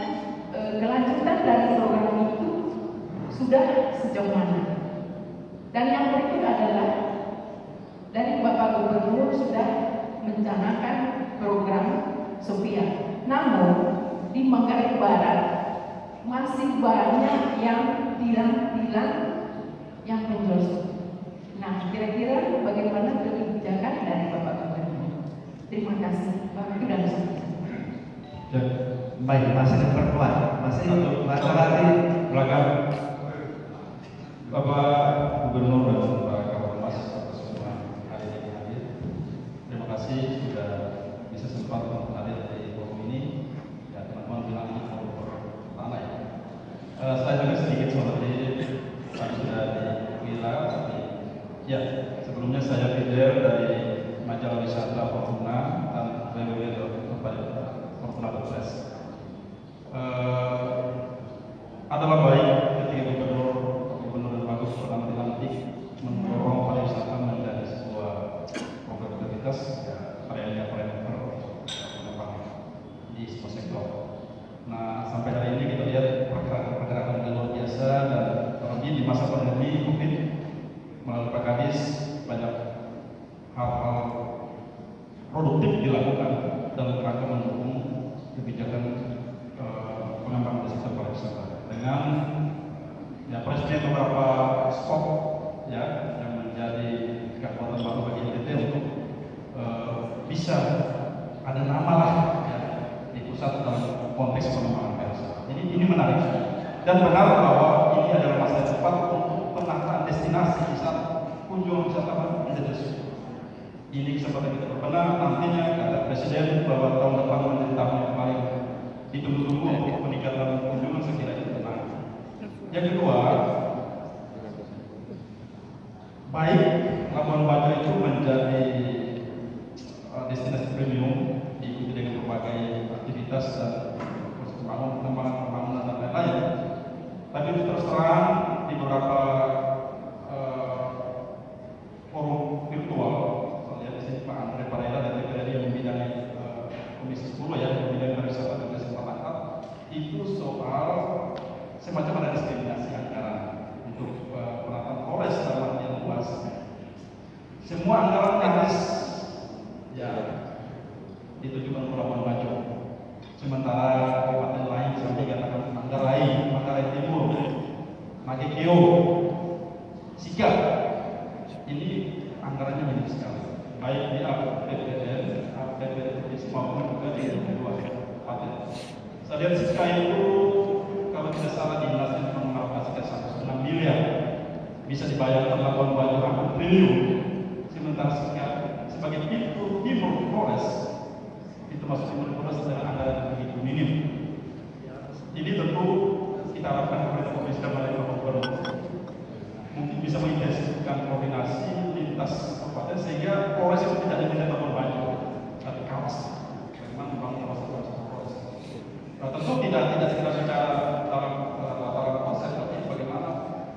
kelanjutan dari program itu sudah sejauh mana? Dan yang berikut adalah, dari Bapak Gubernur sudah mencanangkan program Sophia. Namun di Manggarai Barat masih banyak yang bilang yang menjual Sophia. Nah, kira-kira bagaimana kebijakan dari Bapak Gubernur? Terima kasih. Bapak sudah bisa. Baik, masih diperkuat, masih lagi belakang Bapak Gubernur dan Pak Kapolres atas semua hari ini hadir. Terima kasih sudah bisa sempat hadir di forum ini. Ya, teman-teman bilang ini forum pertama ya. Saya juga sedikit seperti tadi sudah dibilang. Ya, sebelumnya saya Fidel dari Majalah Wisata Fortuna dan www.fortuna.press. Adalah baik ketika Gubernur dan Bagus pertama dilantik mendorong pariwisata menjadi sebuah program prioritas karya di semua sektor. Nah, sampai hari ini kita lihat pergerakan yang luar biasa, dan terlebih di masa pandemi COVID melalui Pak Kadis banyak hal-hal produktif dilakukan dalam rangka mendukung kebijakan pengembangan sektor pariwisata dengan ya presiden beberapa spot ya yang menjadi kekuatan baru bagi NTT untuk bisa ada nama lah ya, di pusat dalam konteks pengembangan pariwisata. Jadi ini menarik dan benar bahwa ini adalah masa cepat untuk penataan destinasi di saat kunjungan wisatawan menjadi ini kesempatan kita berbenah. Nantinya kata Presiden bahwa tahun depan menjadi tahun yang paling ditunggu-tunggu untuk peningkatan kunjungan, sekiranya itu benar. Yang kedua, baik Labuan Bajo itu menjadi destinasi premium diikuti dengan berbagai aktivitas dan proses pembangunan dan lain-lain. Tapi itu terus terang di beberapa forum virtual, saya lihat di sini Pak Andre Parela dan DPRD yang membidangi Komisi 10 ya, yang membidangi pariwisata dan masyarakat, itu soal semacam ada diskriminasi anggaran untuk penataan Polres dalam artian luas. Semua anggaran nyaris ya ditujukan ke Labuan Bajo, sementara kabupaten lain seperti katakan Manggarai Timur, Magekeo, Sigap, ini anggarannya banyak sekali, baik di APBN, APBD maupun juga di kedua kabupaten. Saya lihat Siska itu kalau tidak salah di Nasdem mengalokasikan 1,6 miliar, bisa dibayarkan Labuan Bajo hampir triliun, sementara Siska sebagai pintu timur Polres itu masuk timur Polres dengan anggaran yang begitu minim. Ini tentu kita harapkan kepada Komisi dan Bapak Gubernur mungkin bisa mengintensifkan koordinasi lintas kabupaten sehingga Polres itu tidak hanya Labuan Bajo, tapi kawasan. Bagaimana membangun kawasan Polres? Tentu tidak sekedar bicara dalam latar konsep, tapi bagaimana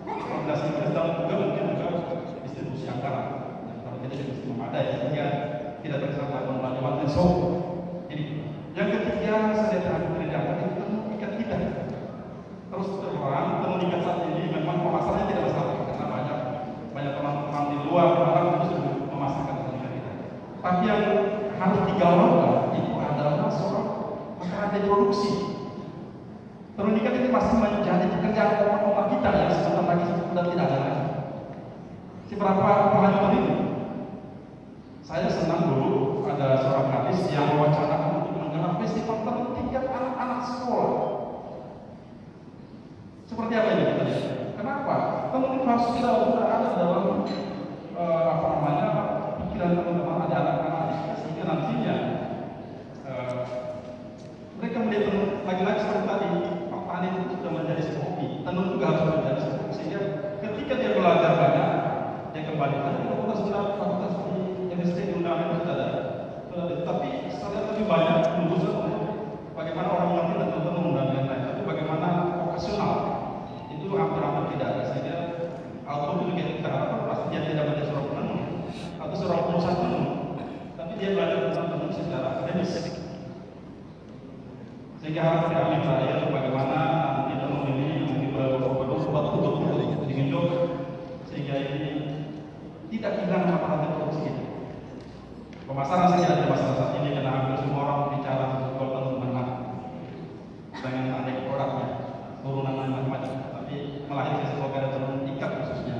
koordinasi dan juga mungkin juga distribusi anggaran. Kalau kita juga mesti memadai sehingga tidak terkesan Labuan Bajo mantan so. Jadi yang ketiga saya terakhir itu ikat kita. Terus terang pendidikan saat ini memang pemasarannya tidak masalah karena banyak teman-teman di luar orang itu sudah memasarkan pendidikan kita. Tapi yang harus digalaukan itu adalah soal masalah produksi. Pendidikan ini masih menjadi pekerjaan pokok kita yang sebentar lagi sudah tidak ada lagi. Seberapa kelanjutan ini? Saya senang dulu ada seorang gadis yang mewacanakan untuk menggelar festival tingkat anak-anak sekolah. Seperti apa ini kita lihat? Kenapa? Tentu harus sudah ada dalam pikiran teman-teman ada anak-anak sehingga nantinya mereka melihat lagi-lagi seperti tadi pertanian itu sudah menjadi sebuah hobi, tenun juga harus menjadi sebuah hobi, sehingga ketika tidak hilang mata-mata korupsi ini. Pemasaran saja ada masalah saat ini karena hampir semua orang bicara soal teman-teman dengan ada produknya, turunan macam-macam, tapi melahirkan sebuah keadaan ikat khususnya.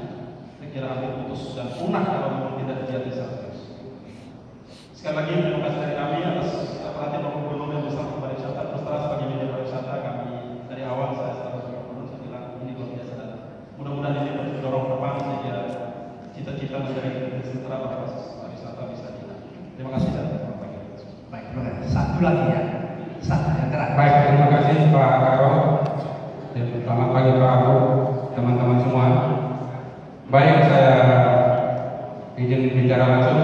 Saya kira hampir putus dan punah kalau memang tidak terjadi serius. Sekali lagi terima kasih dari kami atas perhatian Bapak Gubernur yang bersama pariwisata. Terus terang sebagai media pariwisata kami dari awal saya selalu Gubernur saya bilang ini luar biasa dan mudah-mudahan ini mendorong ke depan sehingga cita-cita menjadi sentra pariwisata bisa kita. Terima kasih dan selamat pagi. Baik, terima kasih. Satu lagi ya, satu yang terakhir. Baik, terima kasih Pak Karo. Selamat pagi Pak Abu, teman-teman semua. Baik, saya izin bicara langsung.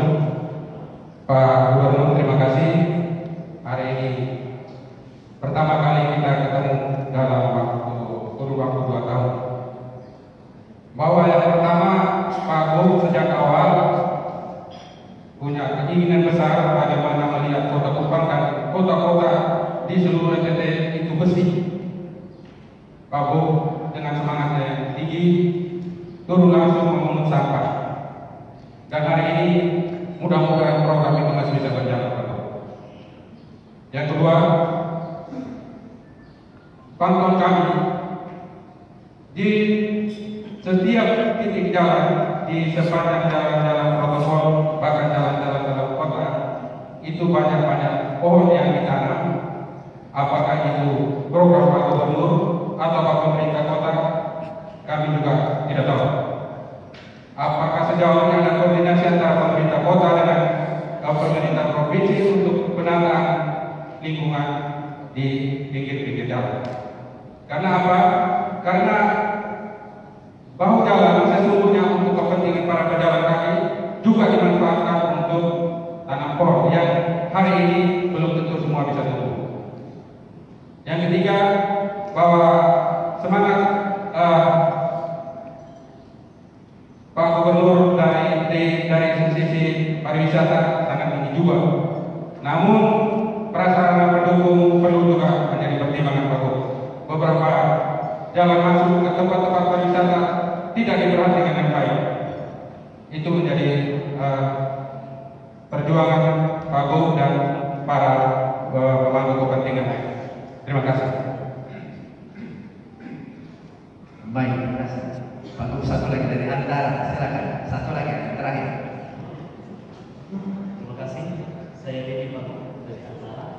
Pak Gubernur, terima kasih. Hari ini pertama kali kita ketemu dalam kurun waktu 2 tahun. Bahwa yang pertama, Pak Gub sejak awal punya keinginan besar bagaimana melihat kota Kupang dan kota-kota di seluruh NTT itu bersih. Pak Gub dengan semangatnya yang tinggi turun langsung memungut sampah. Dan hari ini mudah-mudahan program itu masih bisa berjalan. Yang kedua, pantauan kami di setiap titik jalan di sepanjang jalan-jalan protokol, bahkan jalan-jalan dalam kota itu banyak-banyak pohon yang ditanam. Apakah itu program Pak Gubernur atau Pak pemerintah kota, kami juga tidak tahu. Apakah sejauh ini ada koordinasi antara pemerintah kota dengan pemerintah provinsi untuk penataan lingkungan di pinggir-pinggir jalan? Karena apa? Karena bahu jalan sesungguhnya untuk kepentingan para pejalan kaki juga dimanfaatkan untuk tanam pohon yang hari ini belum tentu semua bisa tumbuh. Yang ketiga, bahwa semangat Pak Gubernur dari sisi pariwisata sangat tinggi juga. Namun prasarana pendukung perlu juga menjadi pertimbangan Pak Gubernur. Beberapa jalan masuk ke tempat-tempat pariwisata tidak diperhatikan dengan baik. Itu menjadi perjuangan Pak Gubernur dan para pemangku kepentingan. Terima kasih. Baik, terima kasih. Pak Gub, satu lagi dari antara, silakan. Satu lagi yang terakhir. Terima kasih. Saya Dedi Pak Gub dari antara.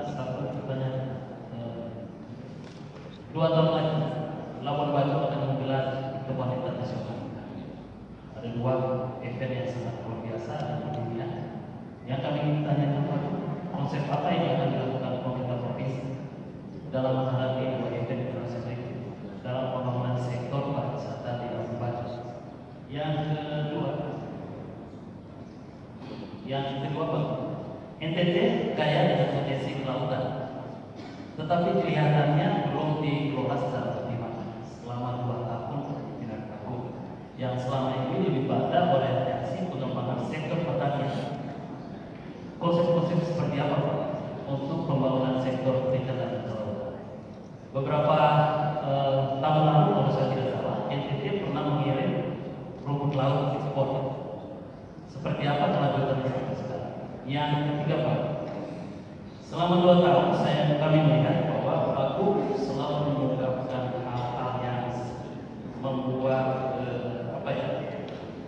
Satu pertanyaan. 2 tahun lagi, Labuan Bajo akan menggelar Kejuaraan Internasional. Ada 2 event yang sangat luar biasa dan dunia. Yang kami ingin tanyakan Pak, konsep apa yang akan dilakukan pemerintah provinsi dalam menghadapi 2 event internasional itu dalam pembangunan sektor pariwisata di Labuan Bajo? Yang kedua Pak, NTT kaya dengan potensi kelautan, tetapi kelihatannya belum dikelola secara optimal selama 2 tahun kepemimpinan Pak Gub, yang selama ini lebih pada orientasi pengembangan sektor pertanian. Konsep-konsep seperti apa Pak untuk pembangunan sektor perikanan dan kelautan? Beberapa tahun lalu kalau saya tidak salah, NTT pernah mengirim rumput laut ekspor. Seperti apa kelanjutannya sampai sekarang? Yang ketiga Pak, selama 2 tahun kami melihat bahwa Pak Gub selalu mengungkapkan hal-hal yang membuat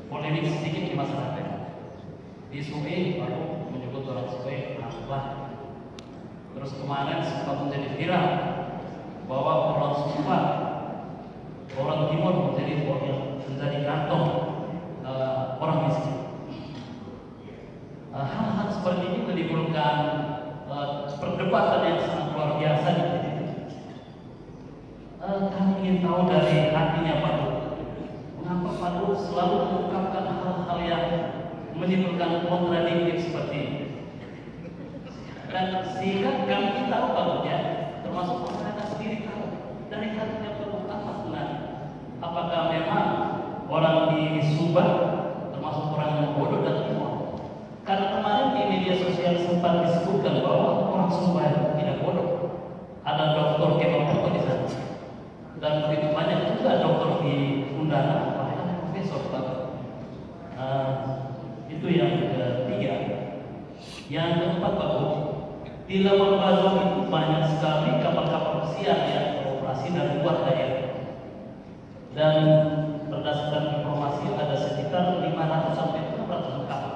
polemik sedikit di masyarakat. Di Sungai Pak Gub menyebut orang Sungai amplah. Terus kemarin sempat menjadi viral bahwa orang Sumba, orang Timur menjadi kantong orang miskin. Hal-hal seperti ini menimbulkan perdebatan yang sangat luar biasa di sini. Kami ingin tahu dari hatinya Pak Gub, mengapa Pak Gub selalu mengungkapkan hal-hal yang menimbulkan kontradiktif seperti ini. Dan sehingga kami tahu Pak Gub ya, termasuk masyarakat sendiri tahu dari hatinya Pak Gub apa sebenarnya. Apakah memang orang di Subang termasuk orang yang bodoh dan tua? Karena kemarin di media sosial sempat disebutkan bahwa orang Sumba tidak bodoh. Ada dokter Kemal di sana. Dan begitu banyak juga dokter di Undana, bahkan profesor Pak. di Labuan Bajo itu banyak sekali kapal-kapal pesiar yang beroperasi dari luar daerah. Dan berdasarkan informasi ada sekitar 500 sampai 600 kapal.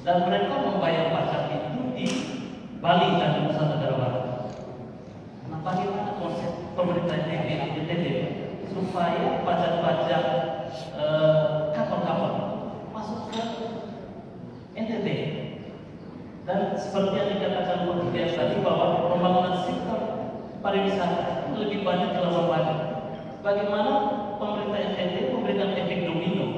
Dan mereka membayar pajak itu di Bali dan Nusa Tenggara Barat. Nah, bagaimana konsep pemerintah NTT supaya pajak-pajak kapal-kapal masuk ke NTT? Dan seperti yang dikatakan Pak Dias tadi bahwa pembangunan sektor pariwisata itu lebih banyak ke Labuan Bajo. Bagaimana pemerintah NTT memberikan efek domino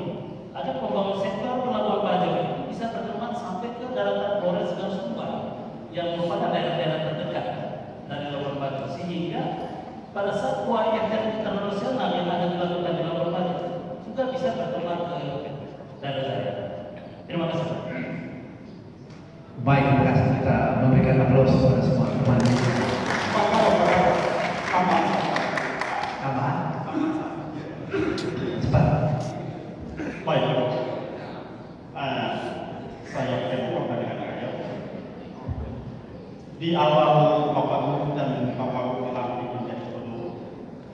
agar pembangunan sektor Labuan Bajo itu bisa terjemah sampai ke daratan Flores dan Sumba yang merupakan daerah-daerah terdekat dari Labuan Bajo, sehingga pada saat UIF internasional yang akan dilakukan di Labuan Bajo juga bisa berkembang ke daerah-daerah. Terima kasih. Baik, terima kasih. Kita memberikan aplaus kepada semua teman. Tambahan? Cepat. Baik, saya Kempor dari Rakyat. Di awal Bapak Guru dan Bapak Guru dilantik menjadi gubernur,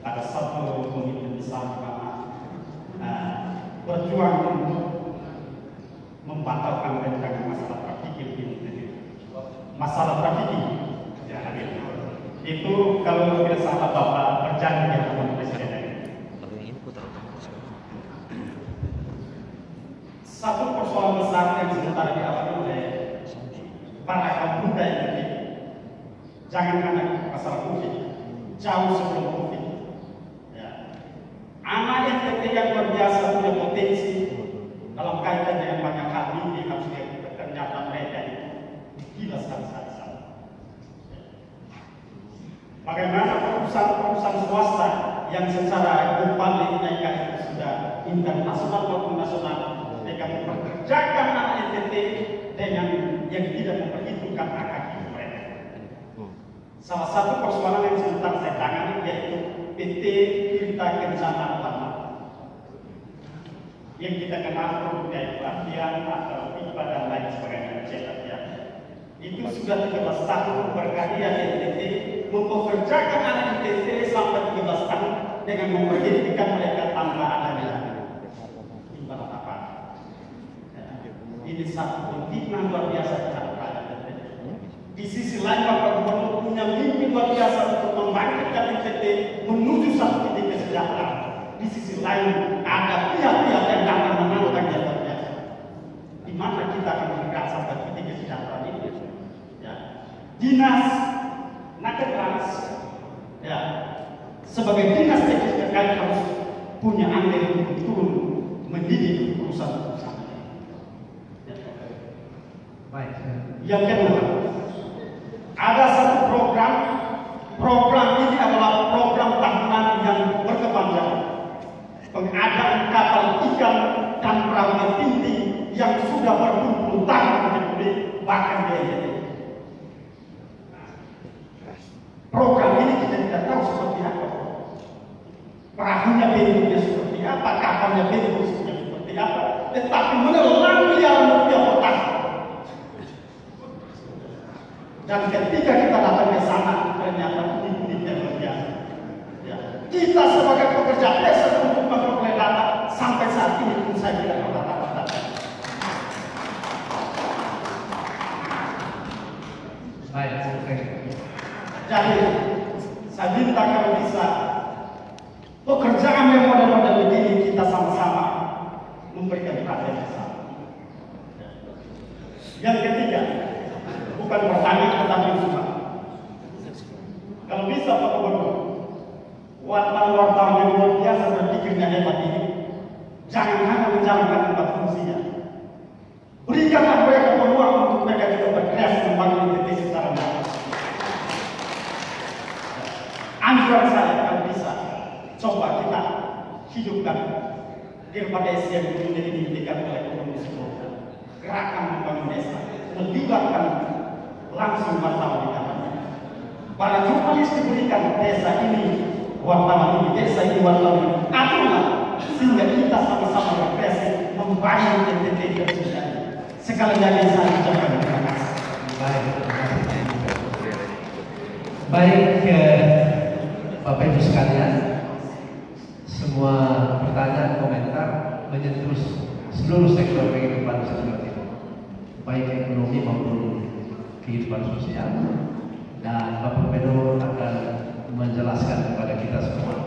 ada satu komitmen besar berjuang untuk membatalkan rencana masalah trafficking di NTT. Masalah trafficking, ya, itu kalau tidak salah Bapak berjanji dengan Presiden. Satu persoalan besar yang sementara dialami oleh para kaum muda ini, jangan karena masalah COVID, jauh sebelum COVID. Ya. Anak NTT yang luar biasa punya potensi dalam kaitan dengan banyak hal ini, harus ternyata mereka itu digilaskan saja. Bagaimana perusahaan swasta yang secara global dinaikkan itu sudah internasional maupun nasional, mereka mempekerjakan anak NTT dengan yang tidak memperhitungkan hak hidup mereka. Salah satu persoalan yang sebentar saya tangani yaitu PT Tirta Kencana Utama yang kita kenal produknya itu Avian atau IPA dan lain sebagainya, ya. Itu sudah 13 tahun berkarya di NTT, mempekerjakan anak NTT sampai 13 tahun dengan memperhitungkan mereka tanpa adanya imbalan apa. Ini satu komitmen luar biasa dilakukan. Di sisi lain Bapak Gubernur punya mimpi luar biasa untuk membangkitkan NTT menuju satu titik kesejahteraan. Di sisi lain ada pihak-pihak yang dapat menantang yang luar biasa. Di mana kita akan bergerak sampai titik kesejahteraan ini? Ya. Dinas Naketrans, ya, sebagai dinas teknis terkait harus punya andil untuk turun mendidik perusahaan-perusahaan. Baik. Yang kedua, ada satu program ini adalah program tahunan yang berkepanjangan. Pengadaan kapal ikan dan perahu tinting yang sudah berpuluh tahun dipublik bahkan di NTT. Program ini kita tidak tahu seperti apa. Perahunya bentuknya seperti apa, kapalnya bentuknya seperti apa, tetapi menelan miliaran rupiah per tahun. Dan ketika kita datang ke sana, ternyata unik-uniknya luar biasa. Ya. Kita sebagai pekerja desa untuk memperoleh data sampai saat ini pun saya tidak pernah dapat data. Jadi, saya minta kalau bisa pekerjaan yang model-model begini kita sama-sama memberikan perhatian besar. Yang ketiga, bukan pertanyaan tetapi usulan. Kalau bisa Pak Gubernur, wartawan-wartawan yang luar biasa berpikirnya hebat ini, jangan hanya menjalankan empat fungsinya. Berikanlah mereka peluang untuk mereka juga berkreasi membangun NTT secara nyata. Anjuran saya kalau bisa, coba kita hidupkan daripada yang dulunya didirikan oleh Gubernur sebelumnya. Gerakan membangun desa, melibatkan langsung wartawan di dalamnya. Para jurnalis diberikan desa ini, wartawan ini, desa ini, wartawan ini, aturlah sehingga kita sama-sama berkreasi membangun NTT terus. Sekali lagi saya ucapkan terima kasih. Baik, terima kasih. Baik, Bapak Ibu sekalian, semua pertanyaan, komentar menyentuh seluruh sektor kehidupan seperti itu, baik ekonomi maupun kehidupan sosial. Dan Bapak Menlu akan menjelaskan kepada kita semua,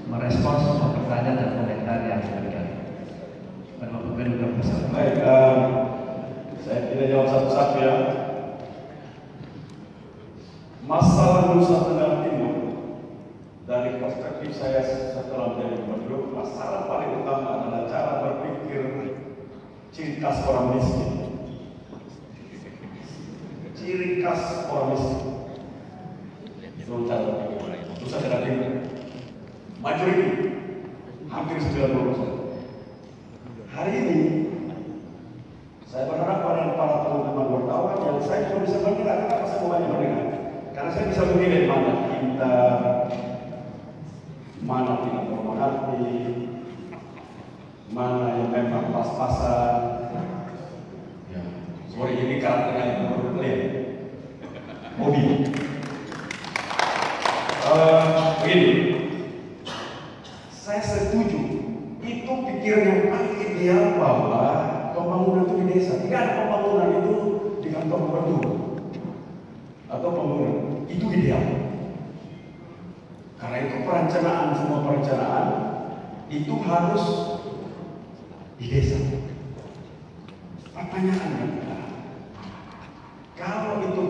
merespons semua pertanyaan dan komentar yang diberikan. Bapak Menlu akan bersama. Baik, saya tidak jawab satu-satu ya. Masalah Nusa Tenggara Timur dari perspektif saya setelah menjadi gubernur, masalah paling utama adalah cara berpikir ciri khas orang miskin. Ciri khas orang miskin. Itu cara berpikir. Nusa Tenggara Timur, majoriti hampir 90%. Hari ini saya berharap pada para teman-teman wartawan yang saya cuma bisa mendengar, kenapa saya mau banyak mendengar? Karena saya bisa menilai mana pintar, mana tidak bermanfaat, mana yang memang pas-pasan. Ya, sorry ini karakternya yang berkeliling. Hobi. Begini, saya setuju. Itu pikiran yang paling ideal bahwa pembangunan itu di desa. Tidak ada pembangunan itu di kantor gubernur atau pembangunan. Itu ideal. Karena itu perencanaan, semua perencanaan itu harus di desa. Pertanyaannya, kalau itu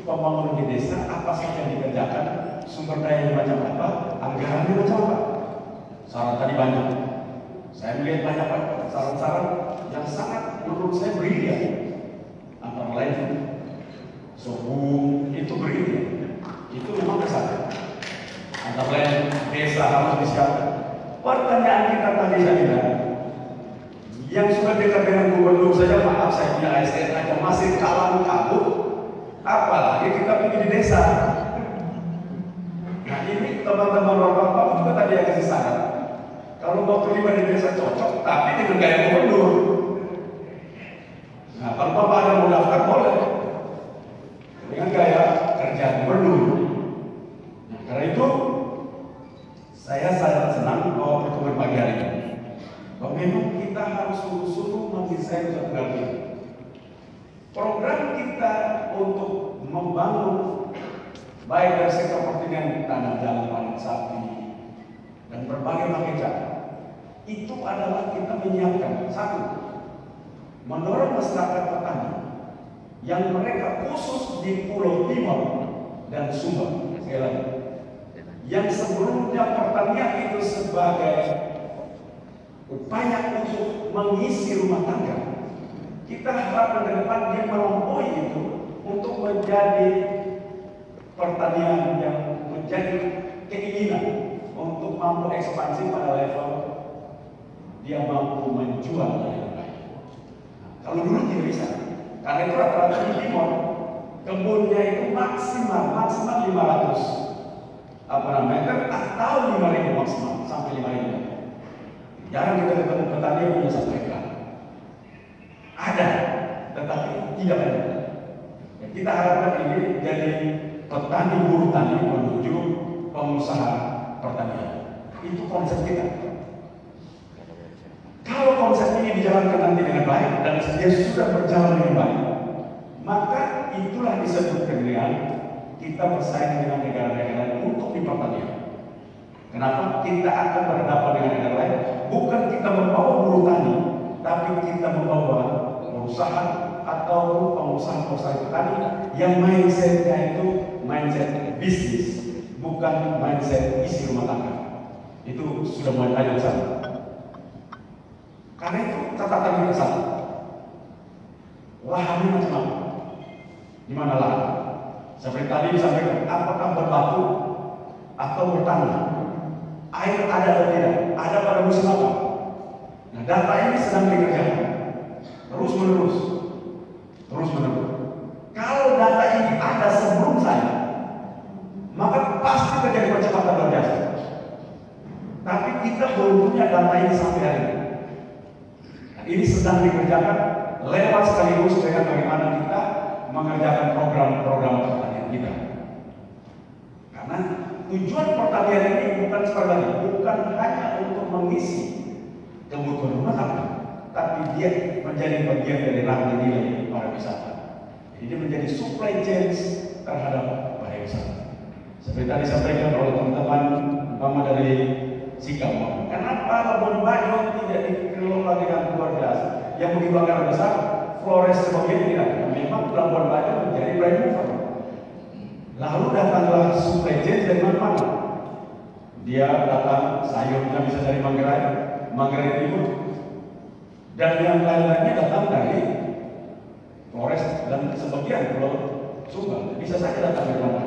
pembangunan di desa, apa saja yang dikerjakan, sumber daya macam apa, anggarannya macam apa? Saran tadi banyak. Saya melihat banyak saran-saran yang sangat menurut saya brilian. Antara lain, Sobung itu brilian. Itu memang besar. Antara lain, desa harus disiapkan. Pertanyaan kita tadi saja, yang sudah dekat dengan gubernur saja, maaf saya punya ASN aja masih kalah kabut, apalagi kita pergi di desa. Nah ini teman-teman bapak juga tadi yang kasih saran. Kalau mau terlibat di desa cocok, tapi dengan gaya gubernur. Nah, kalau bapak ada mau daftar boleh dengan gaya kerja gubernur. Nah, karena itu saya sangat senang bahwa pertemuan pagi hari ini. Bahwa memang kita harus sungguh-sungguh mendesain Nusa Tenggara Timur. Program kita untuk membangun baik dari sektor pertanian, tanam jalan, panen sapi, dan berbagai cara. Itu adalah kita menyiapkan satu, mendorong masyarakat petani yang mereka khusus di Pulau Timur dan Sumba, sekali lagi, yang sebelumnya pertanian itu sebagai upaya untuk mengisi rumah tangga, kita harapkan ke depan dia melampaui itu untuk menjadi pertanian yang menjadi keinginan untuk mampu ekspansi pada level dia mampu menjual yang baik. Kalau dulu tidak bisa, karena itu rata-rata di timur kebunnya itu maksimal 500 meter atau 5.000 maksimal sampai 5.000 meter. Jarang kita ketemu petani yang punya 1 hektar. Ada, tetapi tidak banyak. Kita harapkan ini jadi petani buruh tani menuju pengusaha pertanian. Itu konsep kita. Kalau konsep ini dijalankan nanti dengan baik dan dia sudah berjalan dengan baik, maka itulah disebut dengan kita bersaing dengan negara-negara lain untuk di pertanian. Kenapa? Kita akan berhadapan dengan negara lain, bukan kita membawa buruh tani, tapi kita membawa perusahaan atau pengusaha-pengusaha petani yang mindsetnya itu mindset bisnis, bukan mindset isi rumah tangga. Itu sudah mulai ada di sana. Karena itu catatan kita satu, lahannya macam apa? Di mana lahan? Seperti tadi disampaikan, apakah berbatu atau bertanah? Air ada atau tidak? Ada pada musim apa? Nah, data ini sedang dikerjakan terus menerus. Kalau data ini ada sebelum saya, maka pasti terjadi percepatan luar biasa. Tapi kita belum punya data ini sampai hari ini. Ini sedang dikerjakan lewat sekaligus dengan bagaimana kita mengerjakan program-program pertanian kita. Karena tujuan pertanian ini bukan sekali lagi, bukan hanya untuk mengisi kebutuhan rumah tangga, tapi dia menjadi bagian dari rantai nilai pariwisata. Jadi dia menjadi supply chain terhadap pariwisata. Seperti tadi disampaikan oleh teman-teman umpama dari Sikap, kenapa Labuan Bajo tidak dikelola dengan luar biasa? Yang begitu anggaran besar, Flores sebagainya tidak. Memang Labuan Bajo menjadi prime mover. Lalu datanglah supply chain dari mana-mana. Dia datang sayurnya bisa dari Manggarai Timur, dan yang lain-lainnya datang dari Flores dan sebagian Pulau Sumba. Bisa saja datang dari mana.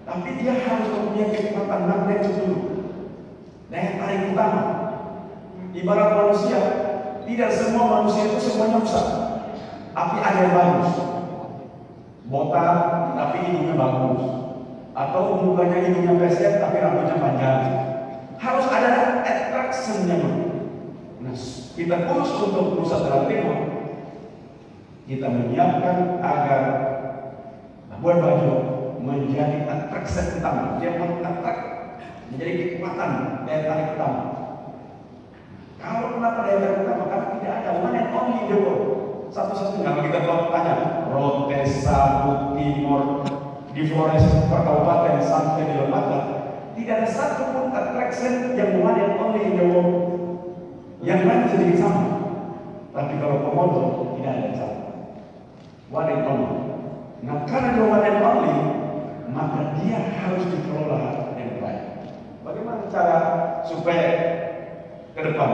Tapi dia harus mempunyai kekuatan magnet dulu. Daya tarik utama. Ibarat manusia, tidak semua manusia itu semuanya rusak. Tapi ada yang bagus. Botak tapi hidungnya bagus. Atau mukanya hidungnya pesek tapi rambutnya panjang. Harus ada attraction-nya. Nah, kita khusus untuk Nusa Tenggara Timur, kita menyiapkan agar Labuan Bajo menjadi attraction utama. Dia mengatrak menjadi kekuatan daya tarik utama. Kalau kenapa daya tarik utama? Karena tidak ada one and only in the world. Satu-satunya kalau kita tanya Rote, Sabu, Timor, di Flores per kabupaten sampai di lembaga, tidak ada satu pun attraction yang one and only in the world. Yang lain sedikit sama. Tapi kalau Komodo tidak ada yang sama. One and only. Nah, karena dia one and only, maka dia harus dikelola dengan baik. Bagaimana cara supaya ke depan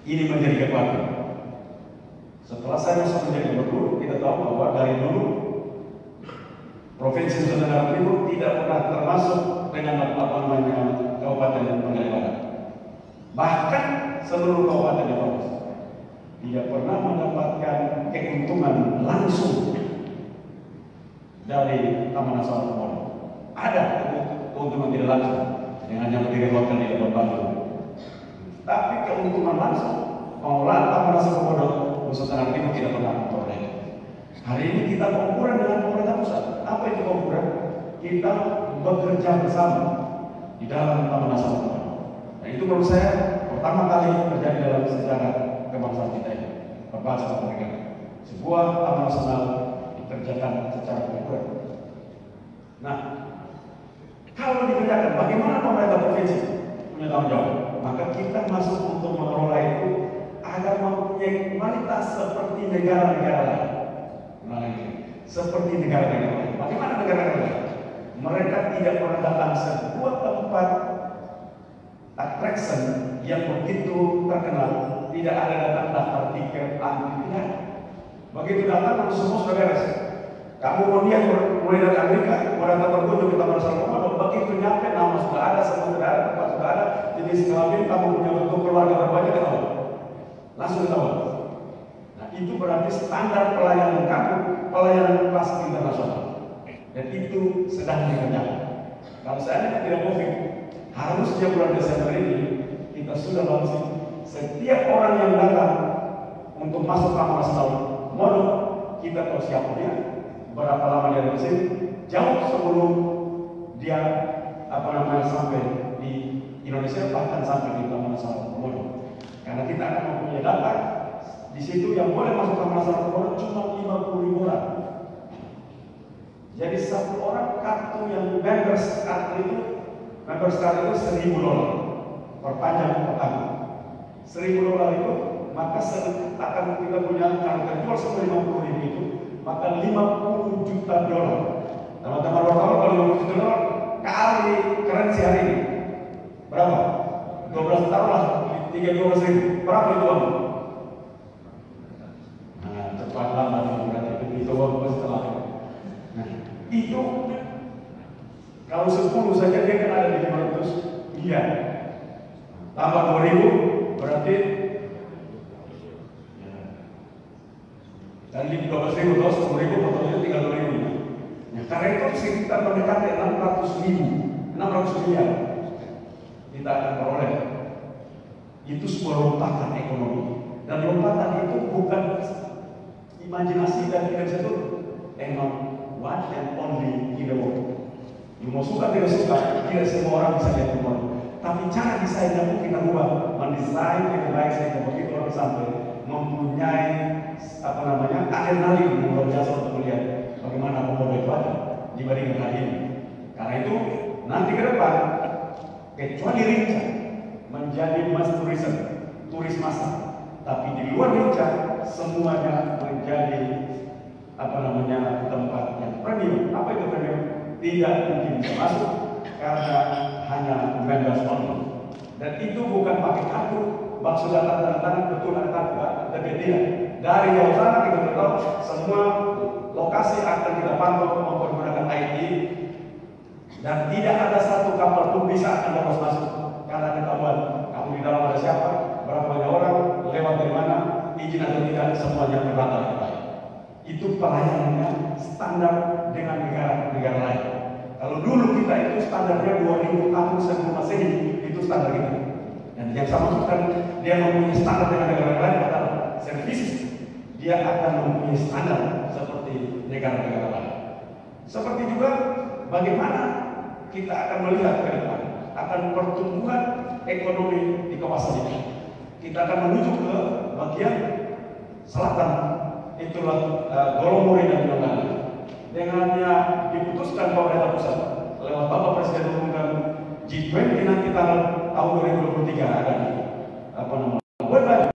ini menjadi kekuatan? Setelah saya masuk menjadi gubernur, kita tahu bahwa dari dulu Provinsi Nusa Tenggara Timur tidak pernah termasuk dengan Kabupaten Pangandaran Barat. Bahkan seluruh kabupaten di Flores tidak pernah mendapatkan keuntungan langsung dari Taman Nasional Komodo. Ada keuntungan tidak langsung dengan yang berdiri hotel di Labuan Bajo. Tapi keuntungan langsung pengelolaan Taman Nasional Komodo Nusa Tenggara Timur tidak pernah memperoleh. Hari ini kita konkuren dengan pemerintah pusat. Apa itu konkuren? Kita bekerja bersama di dalam Taman Nasional Komodo. Nah, itu menurut saya pertama kali terjadi dalam sejarah kebangsaan kita ini, berbangsa dan bernegara. Sebuah Taman Nasional dikerjakan secara konkuren. Nah, kalau dikerjakan, bagaimana pemerintah provinsi punya tanggung jawab? Maka kita masuk untuk mengelola itu agar mempunyai kualitas seperti negara-negara lain. Seperti negara-negara lain. Bagaimana negara-negara lain? Mereka tidak pernah datang sebuah tempat attraction yang begitu terkenal, tidak ada datang daftar tiket tidak. Begitu datang langsung semua sudah beres. Kamu mau lihat mulai dari Amerika, mau datang berkunjung ke Taman Nasional Komodo, begitu nyampe nama sudah ada, semua sudah ada, tempat sudah ada, jenis kelamin, kamu punya bentuk keluarga berbanyak, ketahuan. Langsung ketahuan. Nah, itu berarti standar pelayanan kamu, pelayanan kelas internasional. Dan itu sedang dikerjakan. Kalau seandainya tidak COVID, harusnya bulan Desember ini kita sudah launching setiap orang yang datang untuk masuk Taman Nasional Komodo, kita tahu siapa dia, berapa lama dia di sini, jauh sebelum dia sampai di Indonesia, bahkan sampai di Taman Nasional Komodo. Karena kita akan mempunyai data di situ yang boleh masuk Taman Nasional Komodo cuma 50.000 orang. Jadi satu orang kartu yang members card itu $1.000 perpanjang pertama. $1.000 itu maka akan kita punya, kalau terjual $50.000 itu maka $50 juta. Teman-teman wartawan, kalau $50 juta kali currency hari ini berapa? 12 taruhlah 312.000. Berapa itu uang? Nah, cepat lambat berarti itu uang setelah. Nah, itu kalau 10 saja dia kan ada di 500 miliar. Tambah 2.000 berarti dan 12.000 dos, 10.000 totalnya 32.000. Nah, karena itu sekitar mendekati 600 miliar kita akan peroleh. Itu sebuah lompatan ekonomi. Dan lompatan itu bukan imajinasi dan tidak bisa turun. Emang one and only in the world. Mau suka tidak suka, tidak semua orang bisa lihat rumah. Tapi cara desainnya pun kita ubah, mendesain dengan baik sehingga begitu orang sampai mempunyai adrenalin yang luar biasa untuk melihat bagaimana rumah itu ada dibandingkan hari ini. Karena itu nanti ke depan, kecuali Rinca menjadi mass tourism, turis massa, tapi di luar Rinca semuanya menjadi tempat yang premium. Apa itu premium? Tidak mungkin bisa masuk karena hanya membebas only. Dan itu bukan pakai kartu, maksud tanda tangan betul ada kartu, tapi tidak. Dari jauh sana kita tahu semua lokasi akan kita pantau menggunakan ID dan tidak ada satu kapal pun bisa akan dapat masuk karena ketahuan kamu di dalam ada siapa, berapa banyak orang, lewat dari mana, izin atau tidak, semuanya terdata dengan baik. Itu pelayanannya standar dengan negara-negara lain. Kalau dulu kita itu standarnya 2000 tahun sebelum Masehi, itu standar kita. Dan yang saya maksudkan, dia mempunyai standar dengan negara lain adalah services. Dia akan mempunyai standar seperti negara-negara lain. Seperti juga bagaimana kita akan melihat ke depan akan pertumbuhan ekonomi di kawasan ini. Kita akan menuju ke bagian selatan, itulah Golomori dan Donggala. Dengannya diputuskan pemerintah pusat lewat Bapak Presiden umumkan G20 nanti tahun 2023 akan